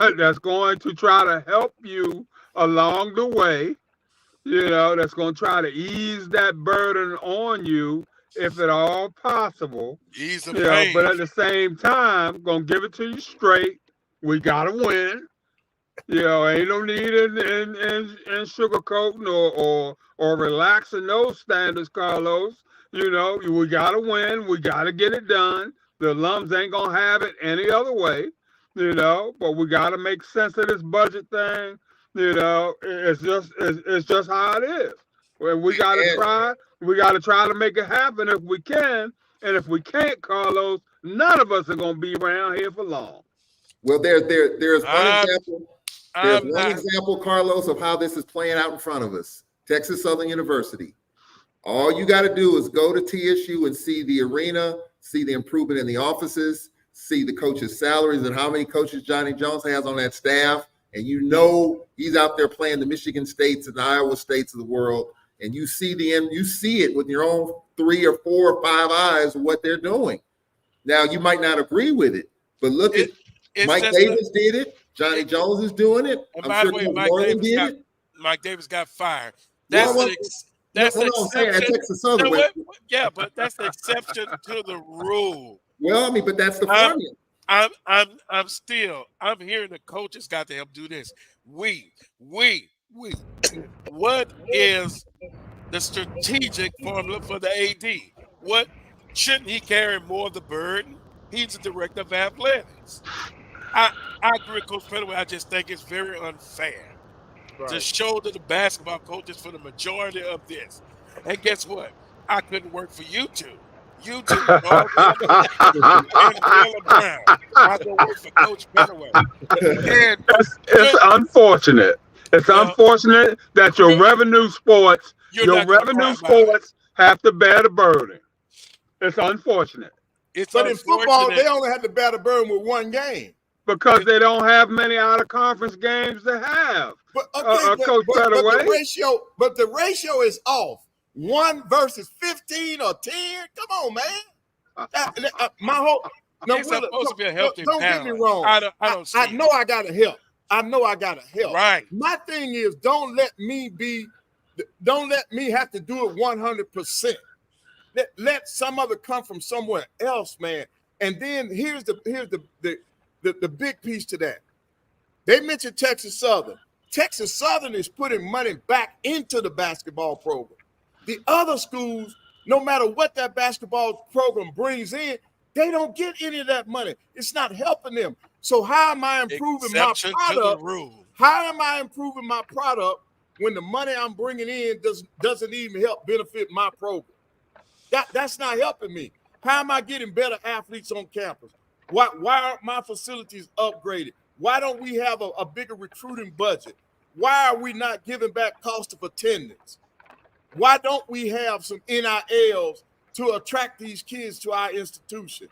to try to help you along the way, you know, that's going to try to ease that burden on you if at all possible. Ease the pain. But at the same time, going to give it to you straight. We got to win. You know, ain't no need in sugarcoating or relaxing those standards, Carlos. You know, we got to win. We got to get it done. The alums ain't going to have it any other way, you know, but we got to make sense of this budget thing. You know, it's just how it is. We got to try to make it happen if we can. And if we can't, Carlos, none of us are going to be around here for long. Well, there's one example. There's one example, Carlos, of how this is playing out in front of us. Texas Southern University. All you got to do is go to TSU and see the arena, see the improvement in the offices, see the coaches' salaries and how many coaches Johnny Jones has on that staff. And you know he's out there playing the Michigan States and the Iowa States of the world. And you see it with your own 3 or 4 or 5 eyes of what they're doing. Now, you might not agree with it, but look at Mike Davis did it. Johnny Jones is doing it. And by the way, Mike Davis got fired. That's the exception. Yeah, but that's the exception to the rule. Well, I mean, but that's the formula. I'm hearing the coaches got to help do this. What is the strategic formula for the AD? Shouldn't he carry more of the burden? He's the director of athletics. I agree with Coach Pettaway. I just think it's very unfair to shoulder the basketball coaches for the majority of this. And guess what? I couldn't work for you two. You two, Dog and Wheeler Brown. I go work for Coach Pettaway. And it's unfortunate. It's unfortunate that your revenue sports have to bear the burden. It's unfortunate. But in football, they only have to bear the burden with one game. Because they don't have many out-of-conference games to have. But the ratio is off. 1 versus 15 or 10. Come on, man. My whole it's supposed to be a healthy don't balance. get me wrong. I know I gotta help. Right. My thing is, don't let me have to do it 100%. Let some of it come from somewhere else, man. And then here's the big piece to that. They mentioned Texas Southern. Texas Southern is putting money back into the basketball program. The other schools, no matter what that basketball program brings in, they don't get any of that money. It's not helping them. So how am I improving my product? How am I improving my product when the money I'm bringing in doesn't even help benefit my program? That's not helping me. How am I getting better athletes on campus? Why aren't my facilities upgraded? Why don't we have a bigger recruiting budget? Why are we not giving back cost of attendance? Why don't we have some NILs to attract these kids to our institution?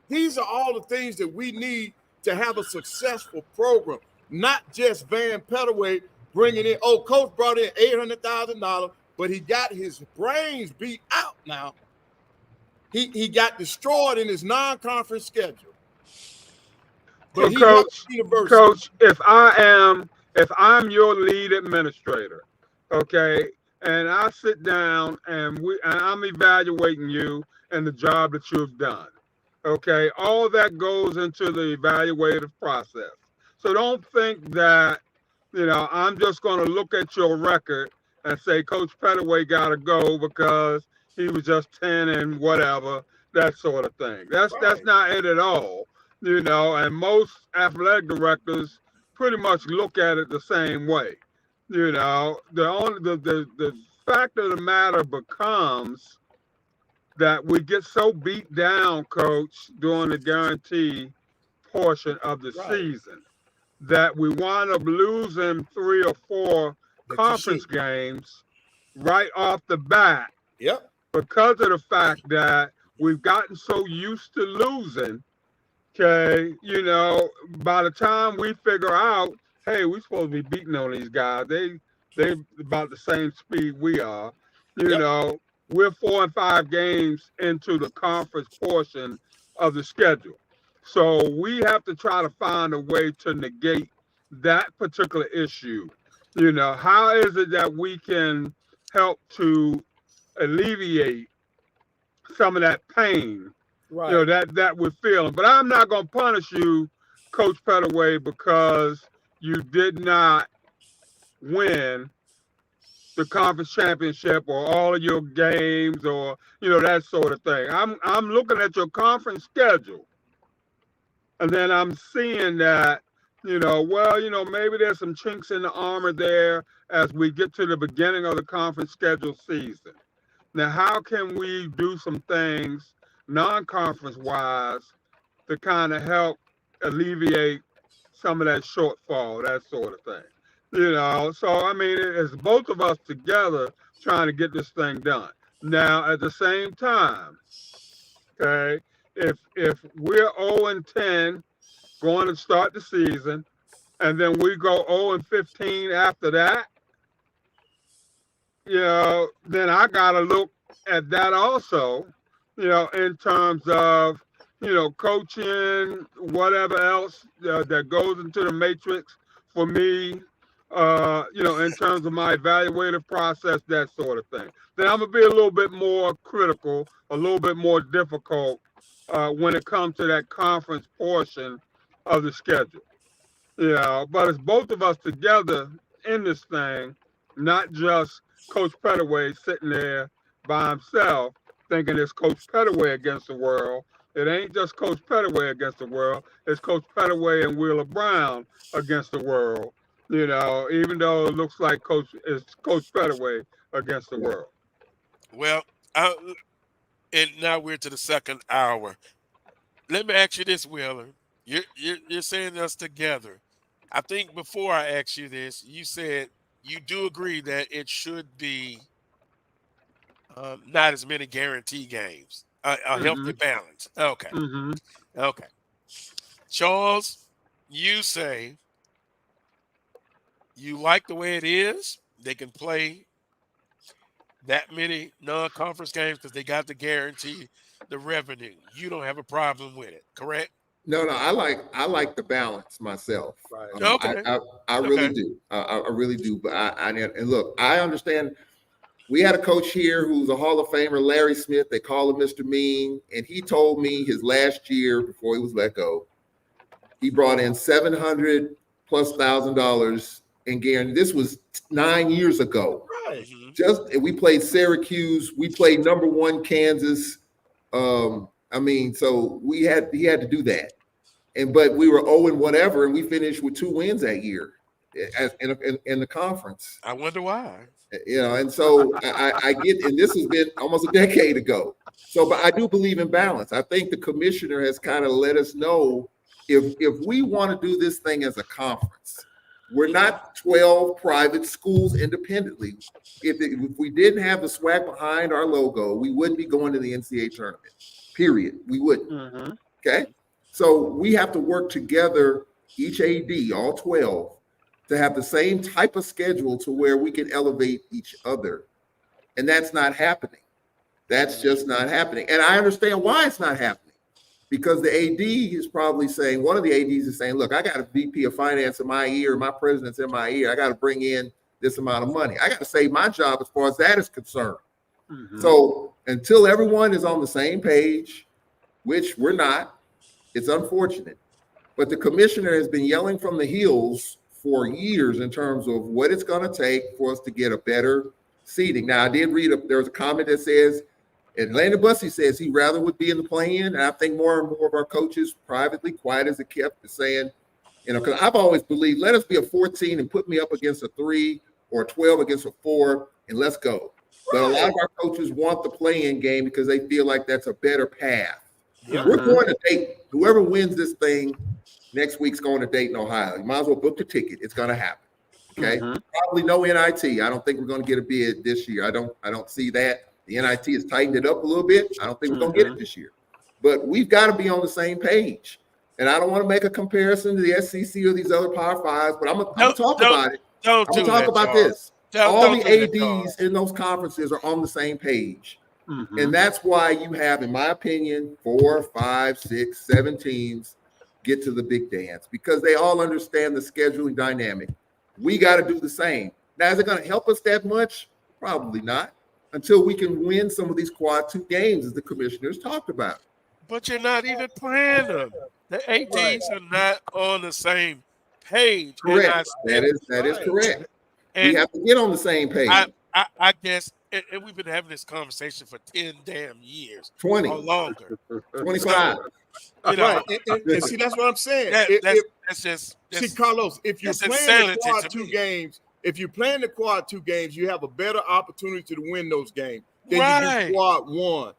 These are all the things that we need to have a successful program, not just Van Pettaway bringing in, coach brought in $800,000, but he got his brains beat out now. He got destroyed in his non-conference schedule. But Coach, if I'm your lead administrator, okay, and I sit down and I'm evaluating you and the job that you've done, okay, all that goes into the evaluative process. So don't think that, I'm just going to look at your record and say Coach Pettaway got to go because he was just 10 and whatever, that sort of thing. That's not it at all. And most athletic directors pretty much look at it the same way. The fact of the matter becomes that we get so beat down, Coach, during the guarantee portion of the season that we wind up losing 3 or 4 conference games right off the bat. Yep. Because of the fact that we've gotten so used to losing. Okay, by the time we figure out, hey, we're supposed to be beating on these guys. They about the same speed we are. We're 4 and 5 games into the conference portion of the schedule. So we have to try to find a way to negate that particular issue. How is it that we can help to alleviate some of that pain? Right. That we're feeling. But I'm not going to punish you, Coach Pettaway, because you did not win the conference championship or all of your games or, that sort of thing. I'm looking at your conference schedule. And then I'm seeing that, maybe there's some chinks in the armor there as we get to the beginning of the conference schedule season. Now, how can we do some things non-conference wise to kind of help alleviate some of that shortfall, that sort of thing. So I mean, it's both of us together trying to get this thing done. Now, at the same time, okay, if we're 0-10 going to start the season, and then we go 0-15 after that, then I gotta look at that also. In terms of, coaching, whatever else that goes into the matrix for me, in terms of my evaluative process, that sort of thing. Then I'm going to be a little bit more critical, a little bit more difficult when it comes to that conference portion of the schedule. But it's both of us together in this thing, not just Coach Pettaway sitting there by himself, thinking it's Coach Pettaway against the world. It ain't just Coach Pettaway against the world. It's Coach Pettaway and Wheeler Brown against the world. Even though it looks like it's Coach Pettaway against the world. Well, and now we're to the second hour. Let me ask you this, Wheeler. You're saying us together. I think before I asked you this, you said you do agree that it should be not as many guarantee games, a healthy balance. Okay. Mm-hmm. Okay. Charles, you say you like the way it is. They can play that many non-conference games because they got to guarantee the revenue. You don't have a problem with it, correct? No, I like the balance myself. Right. Okay. I really do. I really do. But and look, I understand. We had a coach here who's a Hall of Famer, Larry Smith. They call him Mr. Mean, and he told me his last year before he was let go, he brought in $700,000+ in guarantee. This was 9 years ago. Right. We played Syracuse. We played number 1 Kansas. So he had to do that, but we were 0 and whatever, and we finished with 2 wins that year in the conference. I wonder why. And so I get, and this has been almost a decade ago. So, but I do believe in balance. I think the commissioner has kind of let us know if we want to do this thing as a conference, we're not 12 private schools independently. If we didn't have the SWAC behind our logo, we wouldn't be going to the NCAA tournament. Period. We wouldn't. Mm-hmm. Okay. So we have to work together, each AD, all 12, to have the same type of schedule to where we can elevate each other. And that's not happening. That's just not happening. And I understand why it's not happening. Because the AD is probably saying, one of the ADs is saying, look, I got a VP of finance in my ear, my president's in my ear. I got to bring in this amount of money. I got to save my job as far as that is concerned. Mm-hmm. So until everyone is on the same page, which we're not, it's unfortunate. But the commissioner has been yelling from the hills for years in terms of what it's going to take for us to get a better seating. Now, I did read, there's a comment that says, Atlanta Bussey says he rather would be in the play-in. And I think more and more of our coaches privately, quiet as it kept, is saying, because I've always believed, let us be a 14 and put me up against a 3 or a 12 against a 4, and let's go. But a lot of our coaches want the play-in game because they feel like that's a better path. Yeah. We're going to Dayton. Whoever wins this thing next week's going to Dayton, Ohio. You might as well book the ticket. It's going to happen. Okay. Mm-hmm. Probably no NIT. I don't think we're going to get a bid this year. I don't see that. The NIT has tightened it up a little bit. I don't think we're going to get it this year. But we've got to be on the same page. And I don't want to make a comparison to the SEC or these other Power Fives, but I'm going to talk about it. I'm going to talk about this. All the ADs in those conferences are on the same page. Mm-hmm. And that's why you have, in my opinion, 4, 5, 6, 7 teams get to the big dance, because they all understand the scheduling dynamic. We got to do the same. Now, is it going to help us that much? Probably not, until we can win some of these quad 2 games, as the commissioners talked about. But you're not even playing them. The ADs are not on the same page. Correct. That is correct. And we have to get on the same page. I guess, and we've been having this conversation for 10 damn years. 20 or longer. 25. Right. And see, that's what I'm saying. See, Carlos, if you're playing the quad 2 games, you have a better opportunity to win those games than you do quad 1.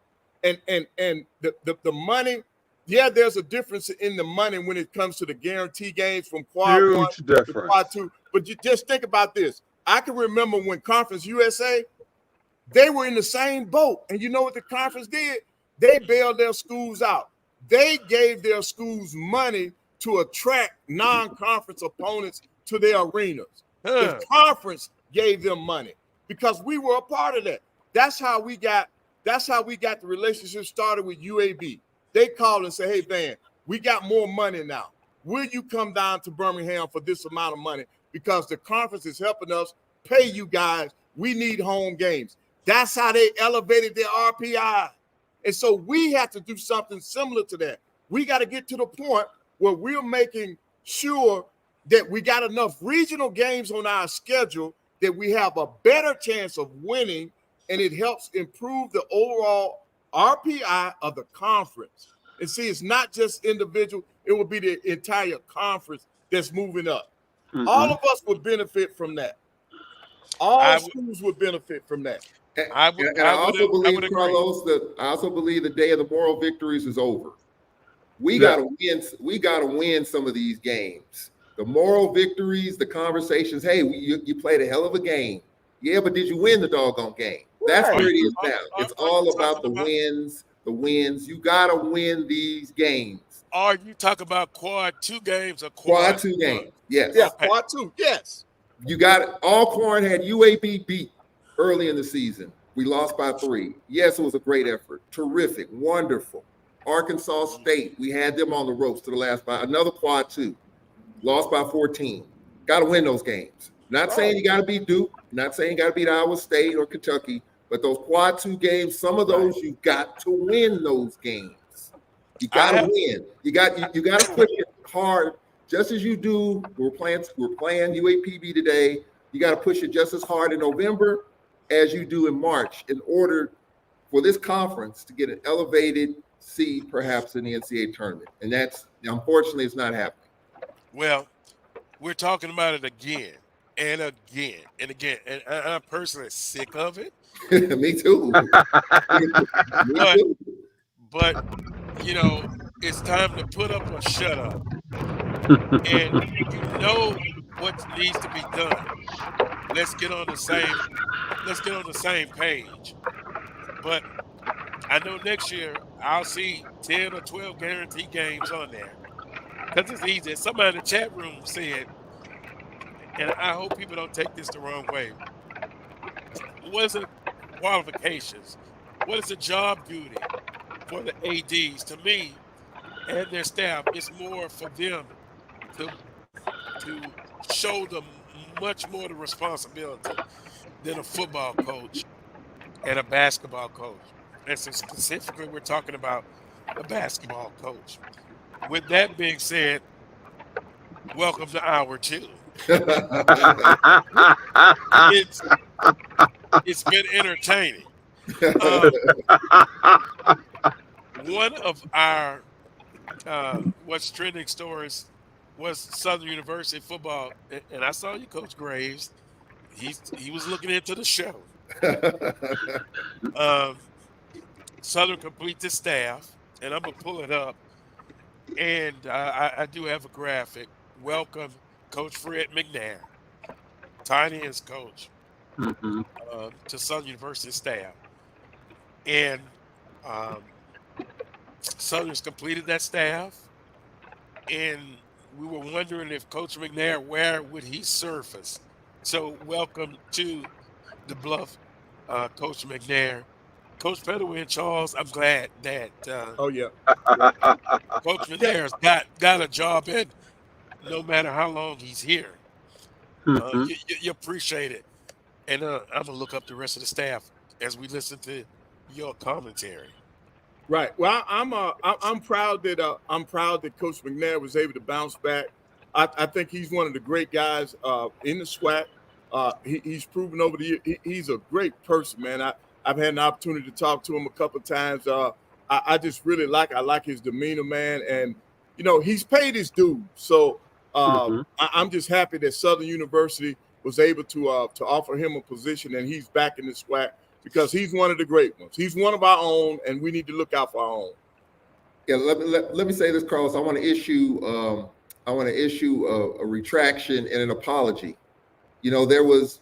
And the money, yeah, there's a difference in the money when it comes to the guarantee games from quad 1 to quad 2. But you just think about this. I can remember when Conference USA, they were in the same boat. And you know what the conference did? They bailed their schools out. They gave their schools money to attract non-conference opponents to their arenas. The conference gave them money because we were a part of that. That's how we got the relationship started with UAB. They called and said, hey, man, we got more money now. Will you come down to Birmingham for this amount of money? Because the conference is helping us pay you guys. We need home games. That's how they elevated their RPI. And so we have to do something similar to that. We got to get to the point where we're making sure that we got enough regional games on our schedule that we have a better chance of winning, and it helps improve the overall RPI of the conference. And see, it's not just individual, it will be the entire conference that's moving up. All of us would benefit from that. All schools would benefit from that. I also believe, would agree. Carlos, that I also believe the day of the moral victories is over. We Yeah. gotta win. We gotta win some of these games. The moral victories, the conversations. Hey, you played a hell of a game. Yeah, but did you win the doggone game? That's Right. where it is now. Are It's all you about the talking about- wins. The wins. You gotta win these games. Are you talking about quad 2 games or Quad quad 2 games. Yes. Yeah, Okay. part two. Yes. You got it. Alcorn had UAB beat early in the season. We lost by 3. Yes, it was a great effort. Terrific. Wonderful. Arkansas State, we had them on the ropes to the last by another quad 2. Lost by 14. Got to win those games. Not saying you got to beat Duke. Not saying you got to beat Iowa State or Kentucky. But those quad 2 games, some of those you got to win those games. You got to win. You got to push it hard, just as you do. We're playing UAPB today. You got to push it just as hard in November as you do in March in order for this conference to get an elevated seed, perhaps in the NCAA tournament. And that's, unfortunately, it's not happening. Well, we're talking about it again and again and again, and I'm personally sick of it. Me too. Me too. But you know, it's time to put up or shut up, and you know what needs to be done. Let's get on the same page. But I know next year I'll see 10 or 12 guaranteed games on there because it's easy. Somebody in the chat room said, and I hope people don't take this the wrong way, what is the qualifications? What is the job duty for the ADs? To me and their staff, it's more for them to show them much more the responsibility than a football coach and a basketball coach. And so specifically, we're talking about a basketball coach. With that being said, welcome to hour 2. It's been entertaining. One of our what's trending stories was Southern University football, and I saw you, Coach Graves. He was looking into the show. Southern completes its staff, and I'm gonna pull it up. And I do have a graphic. Welcome, Coach Fred McNair, tight ends coach, to Southern University staff. And Southern's completed that staff, and we were wondering if Coach McNair, where would he surface? So welcome to the Bluff, Coach McNair. Coach Pettaway and Charles, I'm glad that Oh yeah. Coach McNair's got a job, and no matter how long he's here, you appreciate it. And I'm gonna look up the rest of the staff as we listen to your commentary. Right. Well, I'm proud that Coach McNair was able to bounce back. I think he's one of the great guys in the SWAC. He's proven over the year he's a great person, man. I've had an opportunity to talk to him a couple of times. I just really like his demeanor, man, and you know he's paid his dues. So I'm just happy that Southern University was able to offer him a position, and he's back in the SWAC because he's one of the great ones. He's one of our own, and we need to look out for our own. Yeah, let me say this, Carlos. I want to issue a retraction and an apology. You know,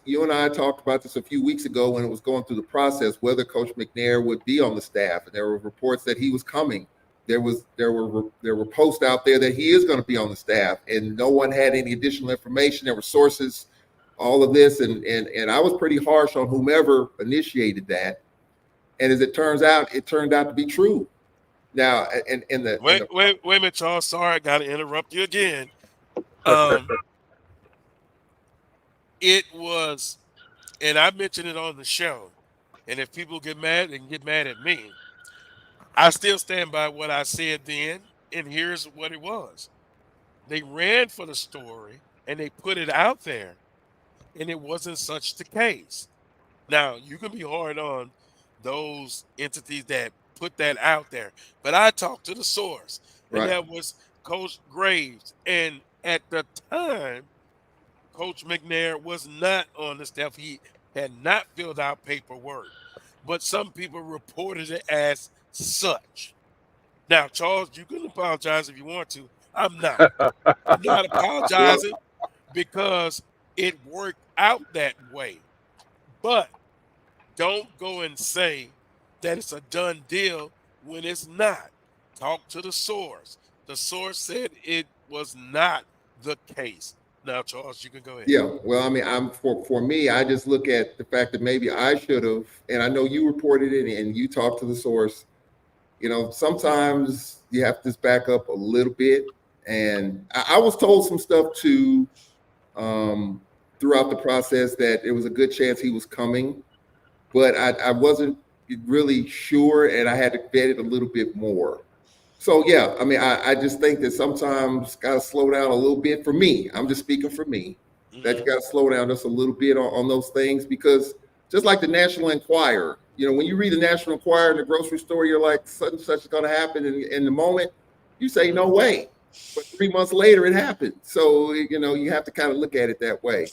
you and I talked about this a few weeks ago when it was going through the process, whether Coach McNair would be on the staff, and there were reports that he was coming. There were posts out there that he is going to be on the staff, and no one had any additional information. There were sources, all of this, and I was pretty harsh on whomever initiated that. And as it turns out, it turned out to be true. Now, Wait a minute, Charles. Sorry, I got to interrupt you again. It was, and I mentioned it on the show, and if people get mad, they can get mad at me. I still stand by what I said then, and here's what it was. They ran for the story, and they put it out there, and it wasn't such the case. Now, you can be hard on those entities that put that out there. But I talked to the source, and Right. that was Coach Graves. And at the time, Coach McNair was not on the staff. He had not filled out paperwork, but some people reported it as such. Now, Charles, you can apologize if you want to. I'm not. I'm not Well, apologizing because it worked out that way. But don't go and say that it's a done deal when it's not. Talk to the source. The source said it was not the case. Now, Charles, you can go ahead. yeah. Well, I mean, for me, I just look at the fact that maybe I should have, and I know you reported it and you talked to the source. You know, sometimes you have to just back up a little bit. And I was told some stuff too throughout the process that it was a good chance he was coming, but I wasn't really sure, and I had to vet it a little bit more. So yeah, I mean, I just think that sometimes got to slow down a little bit. For me, I'm just speaking for me, that you got to slow down just a little bit on those things, because just like the National Enquirer, you know, when you read the National Enquirer in the grocery store, you're like, such and such is going to happen, and in the moment, you say no way, but 3 months later it happened. So you know, you have to kind of look at it that way.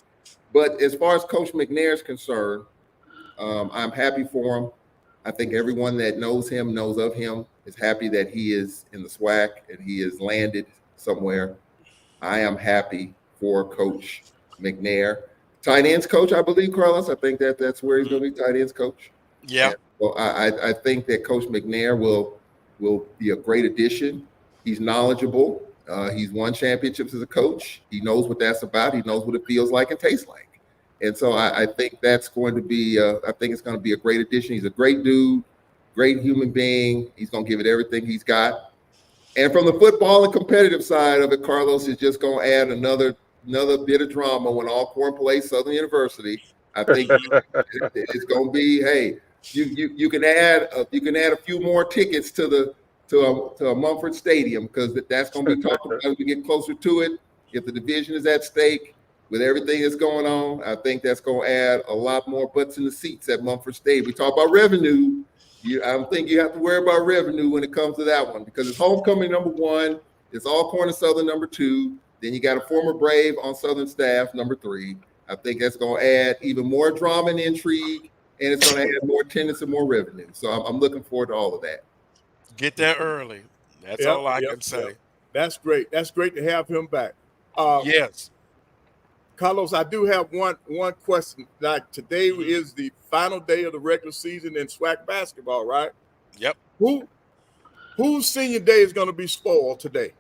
But as far as Coach McNair is concerned, I'm happy for him. I think everyone that knows him, knows of him, is happy that he is in the SWAC and he has landed somewhere. I am happy for Coach McNair. Tight ends coach, I believe, Carlos. I think that's where he's going to be, tight ends coach. Yeah. And well, I think that Coach McNair will be a great addition. He's knowledgeable. He's won championships as a coach. He knows what that's about. He knows what it feels like and tastes like. And so I think that's going to be, I think it's going to be a great addition. He's a great dude, great human being. He's going to give it everything he's got. And from the football and competitive side of it, Carlos is just going to add another bit of drama when Alcorn plays Southern University. I think it's going to be, hey, you can add a few more tickets to a Mumford Stadium, because that's going to be talked about as we get closer to it. If the division is at stake, with everything that's going on, I think that's going to add a lot more butts in the seats at Mumford Stadium. We talk about revenue. I don't think you have to worry about revenue when it comes to that one, because it's homecoming number 1, it's Alcorn and Southern number 2, then you got a former Brave on Southern staff number 3. I think that's going to add even more drama and intrigue, and it's going to add more attendance and more revenue. So I'm looking forward to all of that. Get there early. That's all I can say. Yep. That's great. That's great to have him back. Yes. Carlos, I do have one question. Like, today is the final day of the regular season in SWAC basketball, right? Yep. Whose senior day is going to be spoiled today?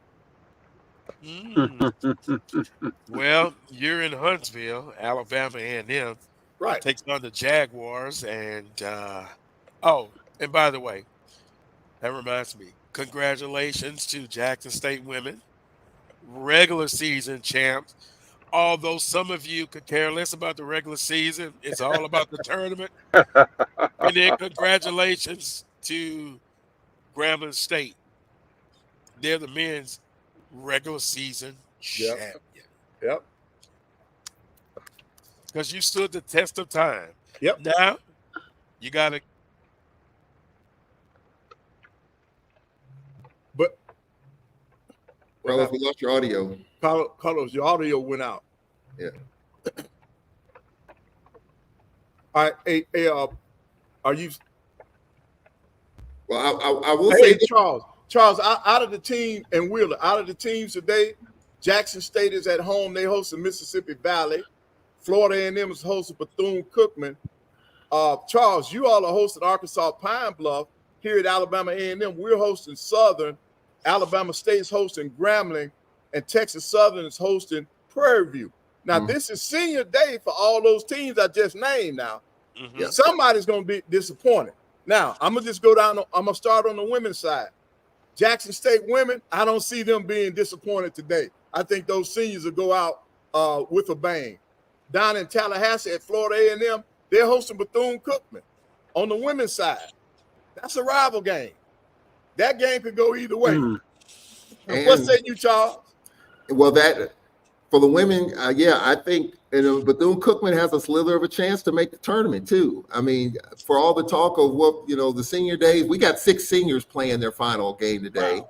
Well, you're in Huntsville, Alabama, A&M. Right. Takes on the Jaguars, and and by the way, that reminds me, congratulations to Jackson State women, regular season champs. Although some of you could care less about the regular season, it's all about the tournament. And then congratulations to Grambling State. They're the men's regular season champion. Yep. Because you stood the test of time. Yep. Now you got to. But Carlos, we lost your audio. Carlos, your audio went out. Yeah. All right. Hey, are you? Well, I will say this. Charles, out of the team, and Wheeler, out of the teams today, Jackson State is at home. They hosting Mississippi Valley. Florida A&M is hosting Bethune-Cookman. Charles, you all are hosting Arkansas Pine Bluff. Here at Alabama A&M, we're hosting Southern. Alabama State's hosting Grambling, and Texas Southern is hosting Prairie View. Now, this is senior day for all those teams I just named now. Somebody's going to be disappointed. Now, I'm going to just go down. I'm going to start on the women's side. Jackson State women, I don't see them being disappointed today. I think those seniors will go out with a bang. Down in Tallahassee at Florida A&M, they're hosting Bethune-Cookman. On the women's side, that's a rival game. That game could go either way. And what say you, Charles? Well, that For the women, yeah, I think Bethune-Cookman has a slither of a chance to make the tournament too. I mean, for all the talk of what the senior days, we got 6 seniors playing their final game today,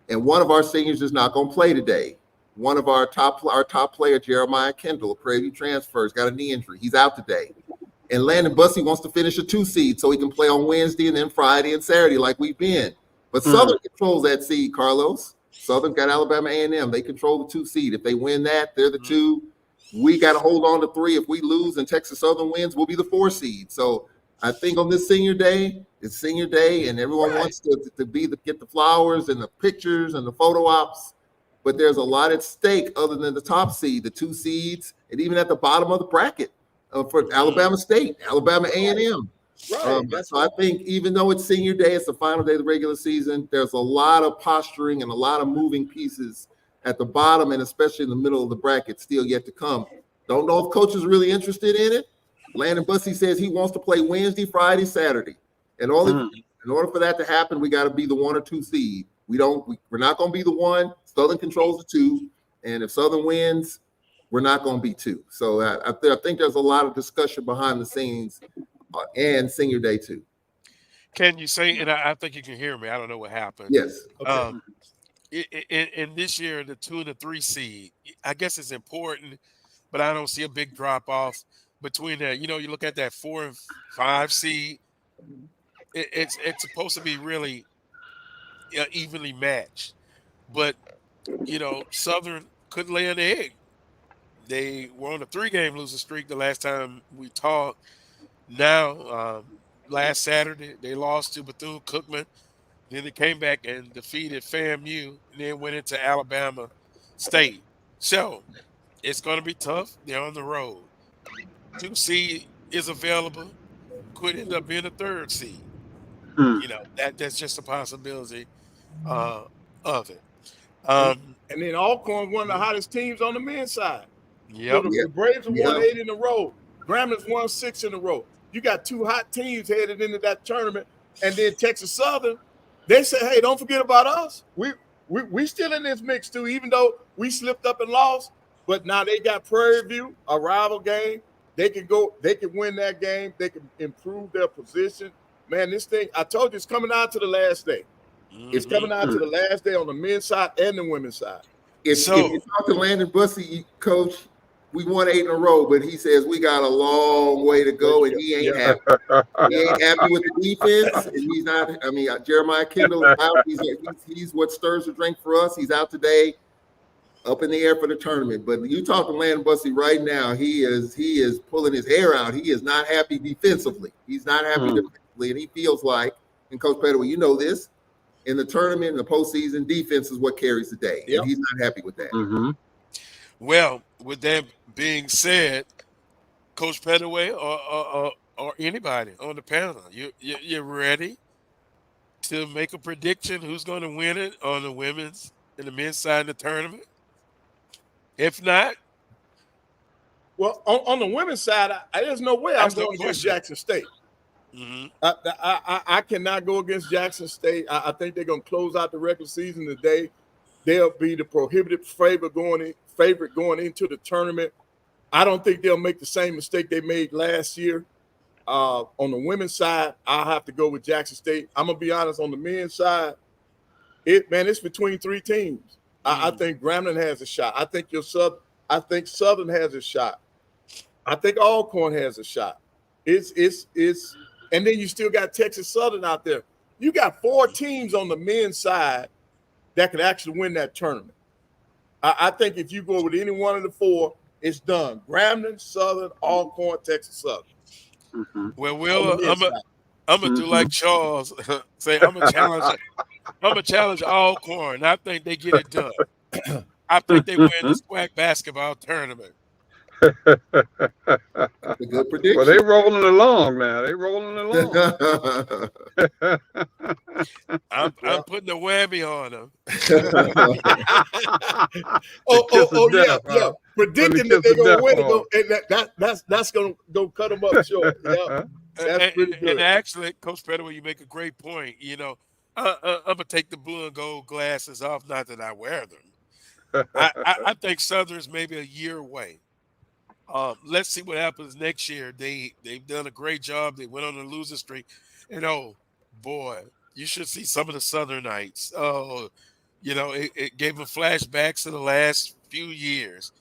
and one of our seniors is not going to play today. One of our top player, Jeremiah Kendall, a Prairie View transfer, has got a knee injury. He's out today. And Landon Bussey wants to finish a 2 seed so he can play on Wednesday and then Friday and Saturday like we've been. But Southern controls that seed, Carlos. Southern got Alabama A&M. They control the 2 seed. If they win that, they're the 2. We got to hold on to 3. If we lose and Texas Southern wins, we'll be the 4 seed. So I think on this senior day, it's senior day, and everyone wants to get the flowers and the pictures and the photo ops. But there's a lot at stake other than the top seed, the 2 seeds, and even at the bottom of the bracket for Alabama State, Alabama A&M. So I think even though it's senior day, it's the final day of the regular season, there's a lot of posturing and a lot of moving pieces at the bottom and especially in the middle of the bracket still yet to come. Don't know if coach is really interested in it. Landon Bussey says he wants to play Wednesday, Friday, Saturday. And in order for that to happen, we got to be the 1 or 2 seed. We're not going to be the 1. Southern controls the 2. And if Southern wins, we're not going to be 2. So I think there's a lot of discussion behind the scenes and senior day too. Can you say, and I think you can hear me, I don't know what happened. Yes. Okay. In this year, the 2 and the 3 seed, I guess it's important, but I don't see a big drop off between that. You look at that 4 and 5 seed, it's supposed to be really evenly matched. But, Southern couldn't lay an egg. They were on a 3-game losing streak the last time we talked. Now, last Saturday, they lost to Bethune-Cookman. Then they came back and defeated FAMU and then went into Alabama State. So it's going to be tough. They're on the road. 2 seed is available. Could end up being a 3rd seed. That's just a possibility of it. And then Alcorn, one of the hottest teams on the men's side. Yep. The Braves have won 8 in a row. Gramblin's won 6 in a row. You got 2 hot teams headed into that tournament, and then Texas Southern, they say, "Hey, don't forget about us. We still in this mix too, even though we slipped up and lost. But now they got Prairie View, a rival game. They can win that game. They can improve their position. Man, this thing, I told you, it's coming out to the last day. It's coming out to the last day on the men's side and the women's side. If you talk to Landon Bussey, coach, we won 8 in a row, but he says we got a long way to go, and he ain't happy. He ain't happy with the defense, and he's not. I mean, Jeremiah Kendall is out. He's what stirs the drink for us. He's out today, up in the air for the tournament. But you talk to Landon Bussey right now, he is pulling his hair out. He is not happy defensively. He's not happy defensively, and he feels like, and Coach Petaway, you know this, in the tournament, in the postseason, defense is what carries the day, and he's not happy with that. Well, with that being said, Coach Petaway or anybody on the panel, you're ready to make a prediction who's going to win it on the women's and the men's side of the tournament? If not, well, on the women's side, there's no way I'm going against Jackson State. I cannot go against Jackson State. I think they're going to close out the regular season today. They'll be the prohibitive favorite going into the tournament. I don't think they'll make the same mistake they made last year. On the women's side, I'll have to go with Jackson State. I'm gonna be honest. On the men's side, it's between 3 teams. I think Grambling has a shot. I think Southern has a shot. I think Alcorn has a shot. It's and then you still got Texas Southern out there. You got 4 teams on the men's side that could actually win that tournament. I think if you go with any one of the 4, it's done. Grambling, Southern, Alcorn, Texas Southern. Well, I'm gonna do like Charles. Say I'm gonna challenge Alcorn. I think they get it done. I think they win the SWAC basketball tournament. That's a good prediction. Well, they rolling along now. I'm putting a whammy on them. Yeah. Predicting that they're gonna win it, that's gonna go cut them up short. Yeah, that's pretty good. And actually, Coach Petaway, you make a great point. I'm gonna take the blue and gold glasses off. Not that I wear them, I think Southern's maybe a year away. Let's see what happens next year. They've done a great job. They went on a losing streak, and oh boy, you should see some of the Southernites. Oh, it gave them flashbacks to the last few years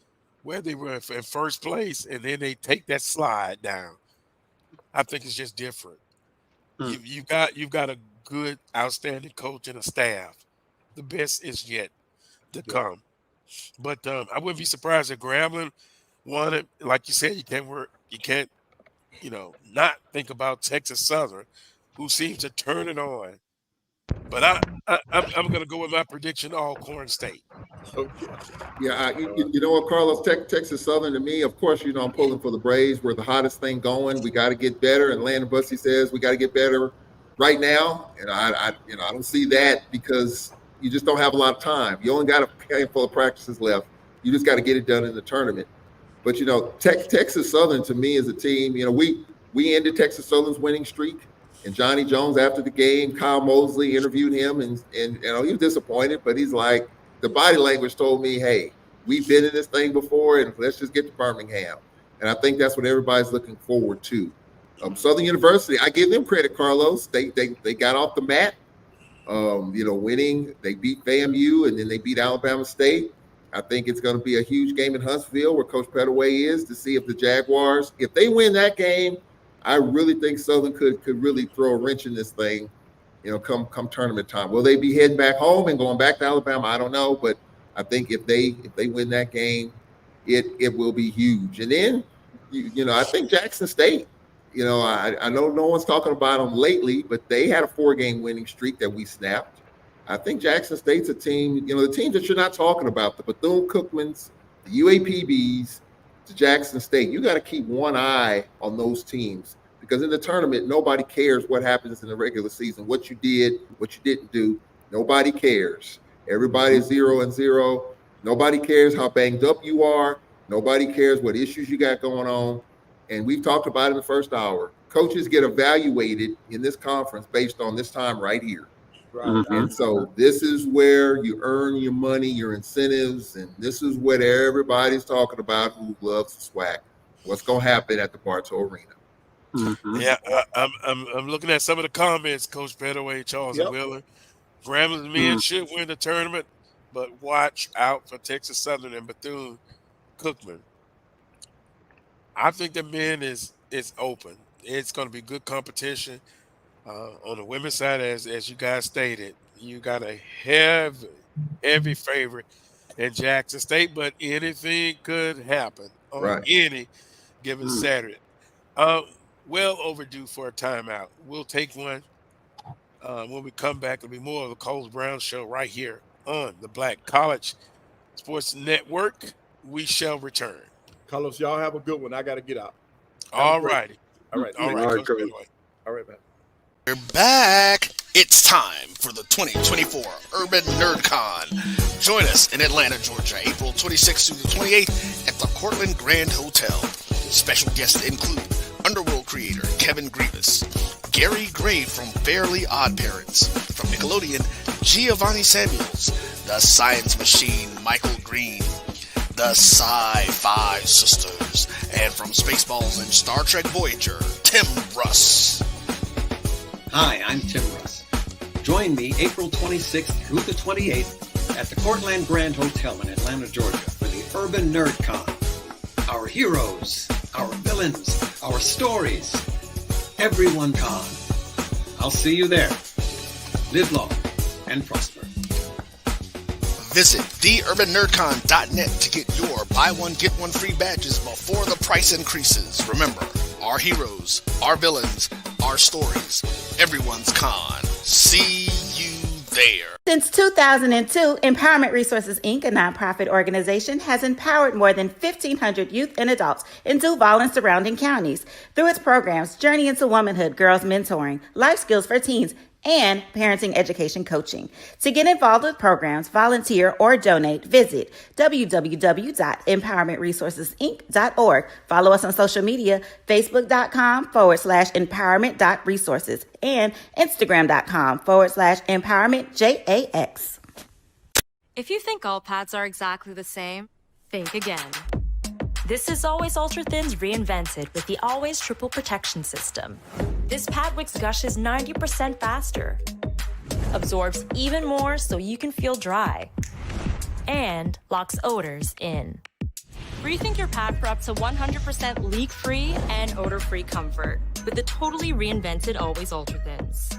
where they were in first place, and then they take that slide down. I think it's just different. You've got a good, outstanding coach and a staff. The best is yet to come. But I wouldn't be surprised if Grambling won it. Like you said, you can't not think about Texas Southern, who seems to turn it on. But I'm going to go with my prediction: Alcorn State. Okay. Yeah, you know what, Carlos? Texas Southern to me, of course, I'm pulling for the Braves. We're the hottest thing going. We got to get better. And Landon Bussey says we got to get better right now. And I don't see that because you just don't have a lot of time. You only got a handful of practices left. You just got to get it done in the tournament. But Texas Southern to me is a team. We ended Texas Southern's winning streak. And Johnny Jones, after the game, Kyle Mosley interviewed him, and he was disappointed, but he's like, the body language told me, hey, we've been in this thing before, and let's just get to Birmingham. And I think that's what everybody's looking forward to. Southern University, I give them credit, Carlos. They got off the mat, winning. They beat FAMU, and then they beat Alabama State. I think it's going to be a huge game in Huntsville where Coach Pettaway is to see if the Jaguars, if they win that game, I really think Southern could really throw a wrench in this thing, come tournament time. Will they be heading back home and going back to Alabama? I don't know, but I think if they win that game, it will be huge. And then, I think Jackson State, I know no one's talking about them lately, but they had a 4-game winning streak that we snapped. I think Jackson State's a team, the teams that you're not talking about, the Bethune-Cookmans, the UAPBs, to Jackson State. You got to keep one eye on those teams because in the tournament, nobody cares what happens in the regular season, what you did, what you didn't do. Nobody cares. Everybody's 0-0. Nobody cares how banged up you are. Nobody cares what issues you got going on. And we've talked about it in the first hour. Coaches get evaluated in this conference based on this time right here. Right. And so this is where you earn your money, your incentives, and this is what everybody's talking about who loves the SWAC. What's going to happen at the Bartow Arena? Mm-hmm. Yeah, I'm looking at some of the comments, Coach Pettaway, Charles and Wheeler. Grambling men should win the tournament, but watch out for Texas Southern and Bethune-Cookman. I think the men is open. It's going to be good competition. On the women's side, as you guys stated, you got a heavy favorite in Jackson State, but anything could happen on any given Saturday. Well overdue for a timeout. We'll take one. When we come back, it'll be more of the Coles Brown Show right here on the Black College Sports Network. We shall return. Carlos, y'all have a good one. I got to get out. All righty. All right. All right, man. We're back. It's time for the 2024 Urban NerdCon. Join us in Atlanta, Georgia, April 26th through the 28th at the Cortland Grand Hotel. Special guests include Underworld creator Kevin Grievous, Gary Gray from Fairly Odd Parents, from Nickelodeon, Giovanni Samuels, The Science Machine, Michael Green, the Sci-Fi Sisters, and from Spaceballs and Star Trek Voyager, Tim Russ. Hi, I'm Tim Russ. Join me April 26th through the 28th at the Cortland Grand Hotel in Atlanta, Georgia for the Urban NerdCon. Our heroes, our villains, our stories. Everyone con. I'll see you there. Live long and prosper. Visit theurbannerdcon.net to get your buy one, get one free badges before the price increases. Remember, our heroes, our villains, our stories. Everyone's con. See you there. Since 2002, Empowerment Resources, Inc., a nonprofit organization, has empowered more than 1,500 youth and adults in Duval and surrounding counties through its programs Journey into Womanhood, Girls Mentoring, Life Skills for Teens, and parenting education coaching. To get involved with programs, volunteer, or donate, visit www.empowermentresourcesinc.org. Follow us on social media, facebook.com/empowerment.resources and Instagram.com/empowermentjax. If you think all pads are exactly the same, think again. This is Always Ultra Thins reinvented with the Always Triple Protection System. This pad wicks gushes 90% faster, absorbs even more so you can feel dry, and locks odors in. Rethink your pad for up to 100% leak-free and odor-free comfort with the totally reinvented Always Ultra Thins.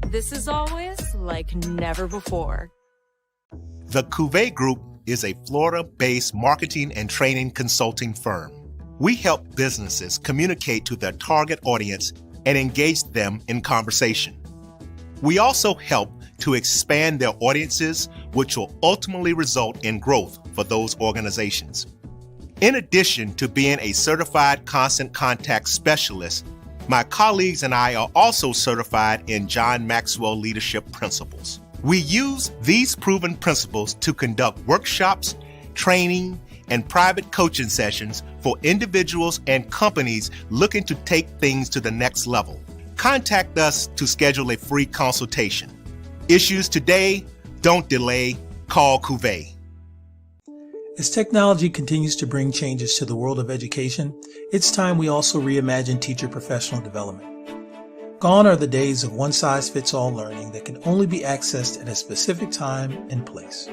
This is always like never before. The Cuvée Group is a Florida-based marketing and training consulting firm. We help businesses communicate to their target audience and engage them in conversation. We also help to expand their audiences, which will ultimately result in growth for those organizations. In addition to being a certified constant contact specialist, my colleagues and I are also certified in John Maxwell Leadership Principles. We use these proven principles to conduct workshops, training, and private coaching sessions for individuals and companies looking to take things to the next level. Contact us to schedule a free consultation. Issues today, don't delay, call Cuvée. As technology continues to bring changes to the world of education, it's time we also reimagine teacher professional development. Gone are the days of one-size-fits-all learning that can only be accessed at a specific time and place.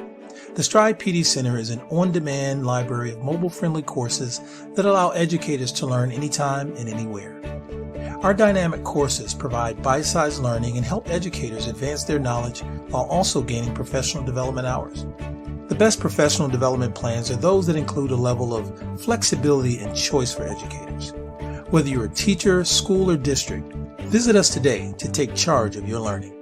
The Stride PD Center is an on-demand library of mobile-friendly courses that allow educators to learn anytime and anywhere. Our dynamic courses provide bite-sized learning and help educators advance their knowledge while also gaining professional development hours. The best professional development plans are those that include a level of flexibility and choice for educators. Whether you're a teacher, school, or district, visit us today to take charge of your learning.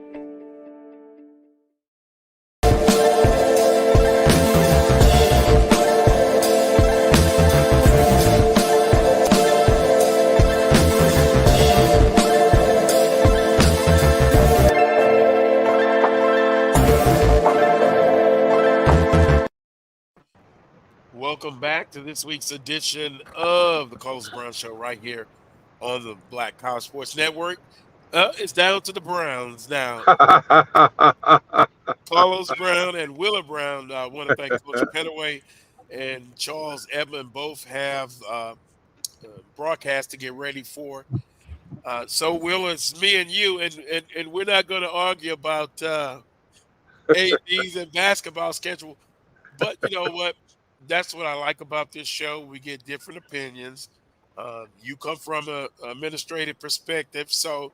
Welcome back to this week's edition of the Carlos Brown Show right here on the Black College Sports Network. It's down to the Browns now. Carlos Brown and Willa Brown. I want to thank Coach Petaway and Charles Edmond both have broadcast to get ready for. So, Will, it's me and you, and we're not going to argue about ADs and basketball schedule. But you know what? That's what I like about this show. We get different opinions. You come from an administrative perspective, so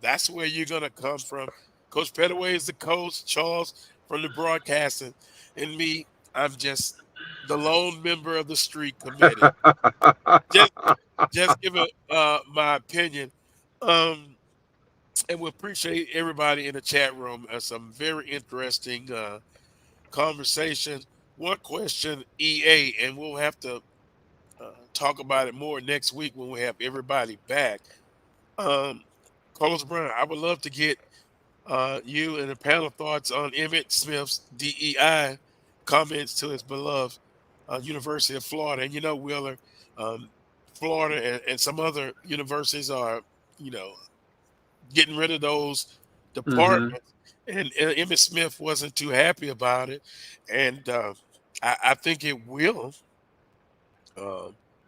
that's where you're going to come from. Coach Petaway is the coach, Charles from the broadcasting, and me, I'm just the lone member of the street committee. just giving my opinion. And we appreciate everybody in the chat room. Some very interesting conversations. One question, EA, and we'll have to talk about it more next week when we have everybody back. Carlos Brown, I would love to get you and the panel thoughts on Emmitt Smith's DEI comments to his beloved University of Florida. And, you know, Wheeler, Florida and some other universities are, you know, getting rid of those departments. And Emmitt Smith wasn't too happy about it. And I think it will,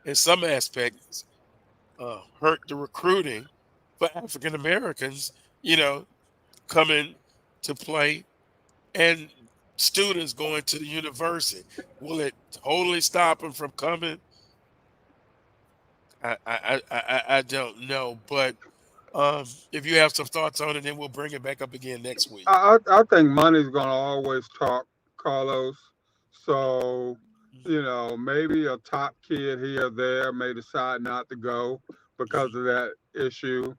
in some aspects, hurt the recruiting for African Americans, you know, coming to play and students going to the university. Will it totally stop them from coming? I don't know, but if you have some thoughts on it, then we'll bring it back up again next week. I think money's going to always talk, Carlos. So, you know, maybe a top kid here or there may decide not to go because of that issue,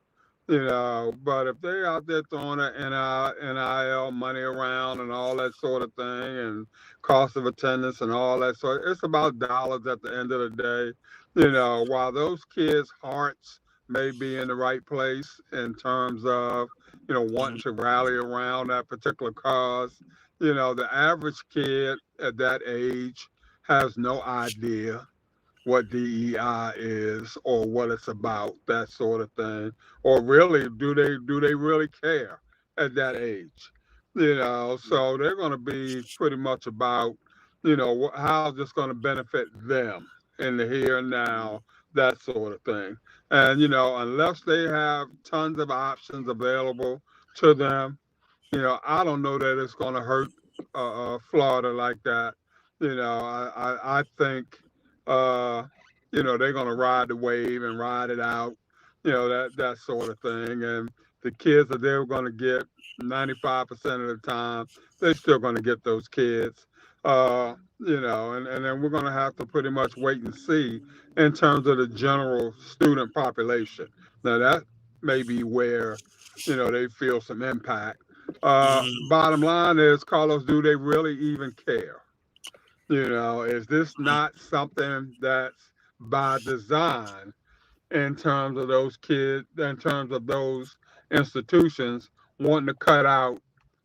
you know. But if they're out there throwing NIL money around and all that sort of thing and cost of attendance and all that sort, it's about dollars at the end of the day. You know, while those kids' hearts may be in the right place in terms of, you know, wanting to rally around that particular cause, you know, the average kid at that age has no idea what DEI is or what it's about, that sort of thing. Or really, do they really care at that age? So they're going to be pretty much about, how's this going to benefit them in the here and now, that sort of thing. And, unless they have tons of options available to them, I don't know that it's going to hurt Florida like that. I think, uh, they're going to ride the wave and ride it out, that sort of thing. And the kids that they're going to get 95% of the time, they're still going to get those kids. And then we're going to have to pretty much wait and see in terms of the general student population. Now, that may be where, they feel some impact. Bottom line is, Carlos, do they really even care? Is this not something that's by design in terms of those kids, in terms of those institutions wanting to cut out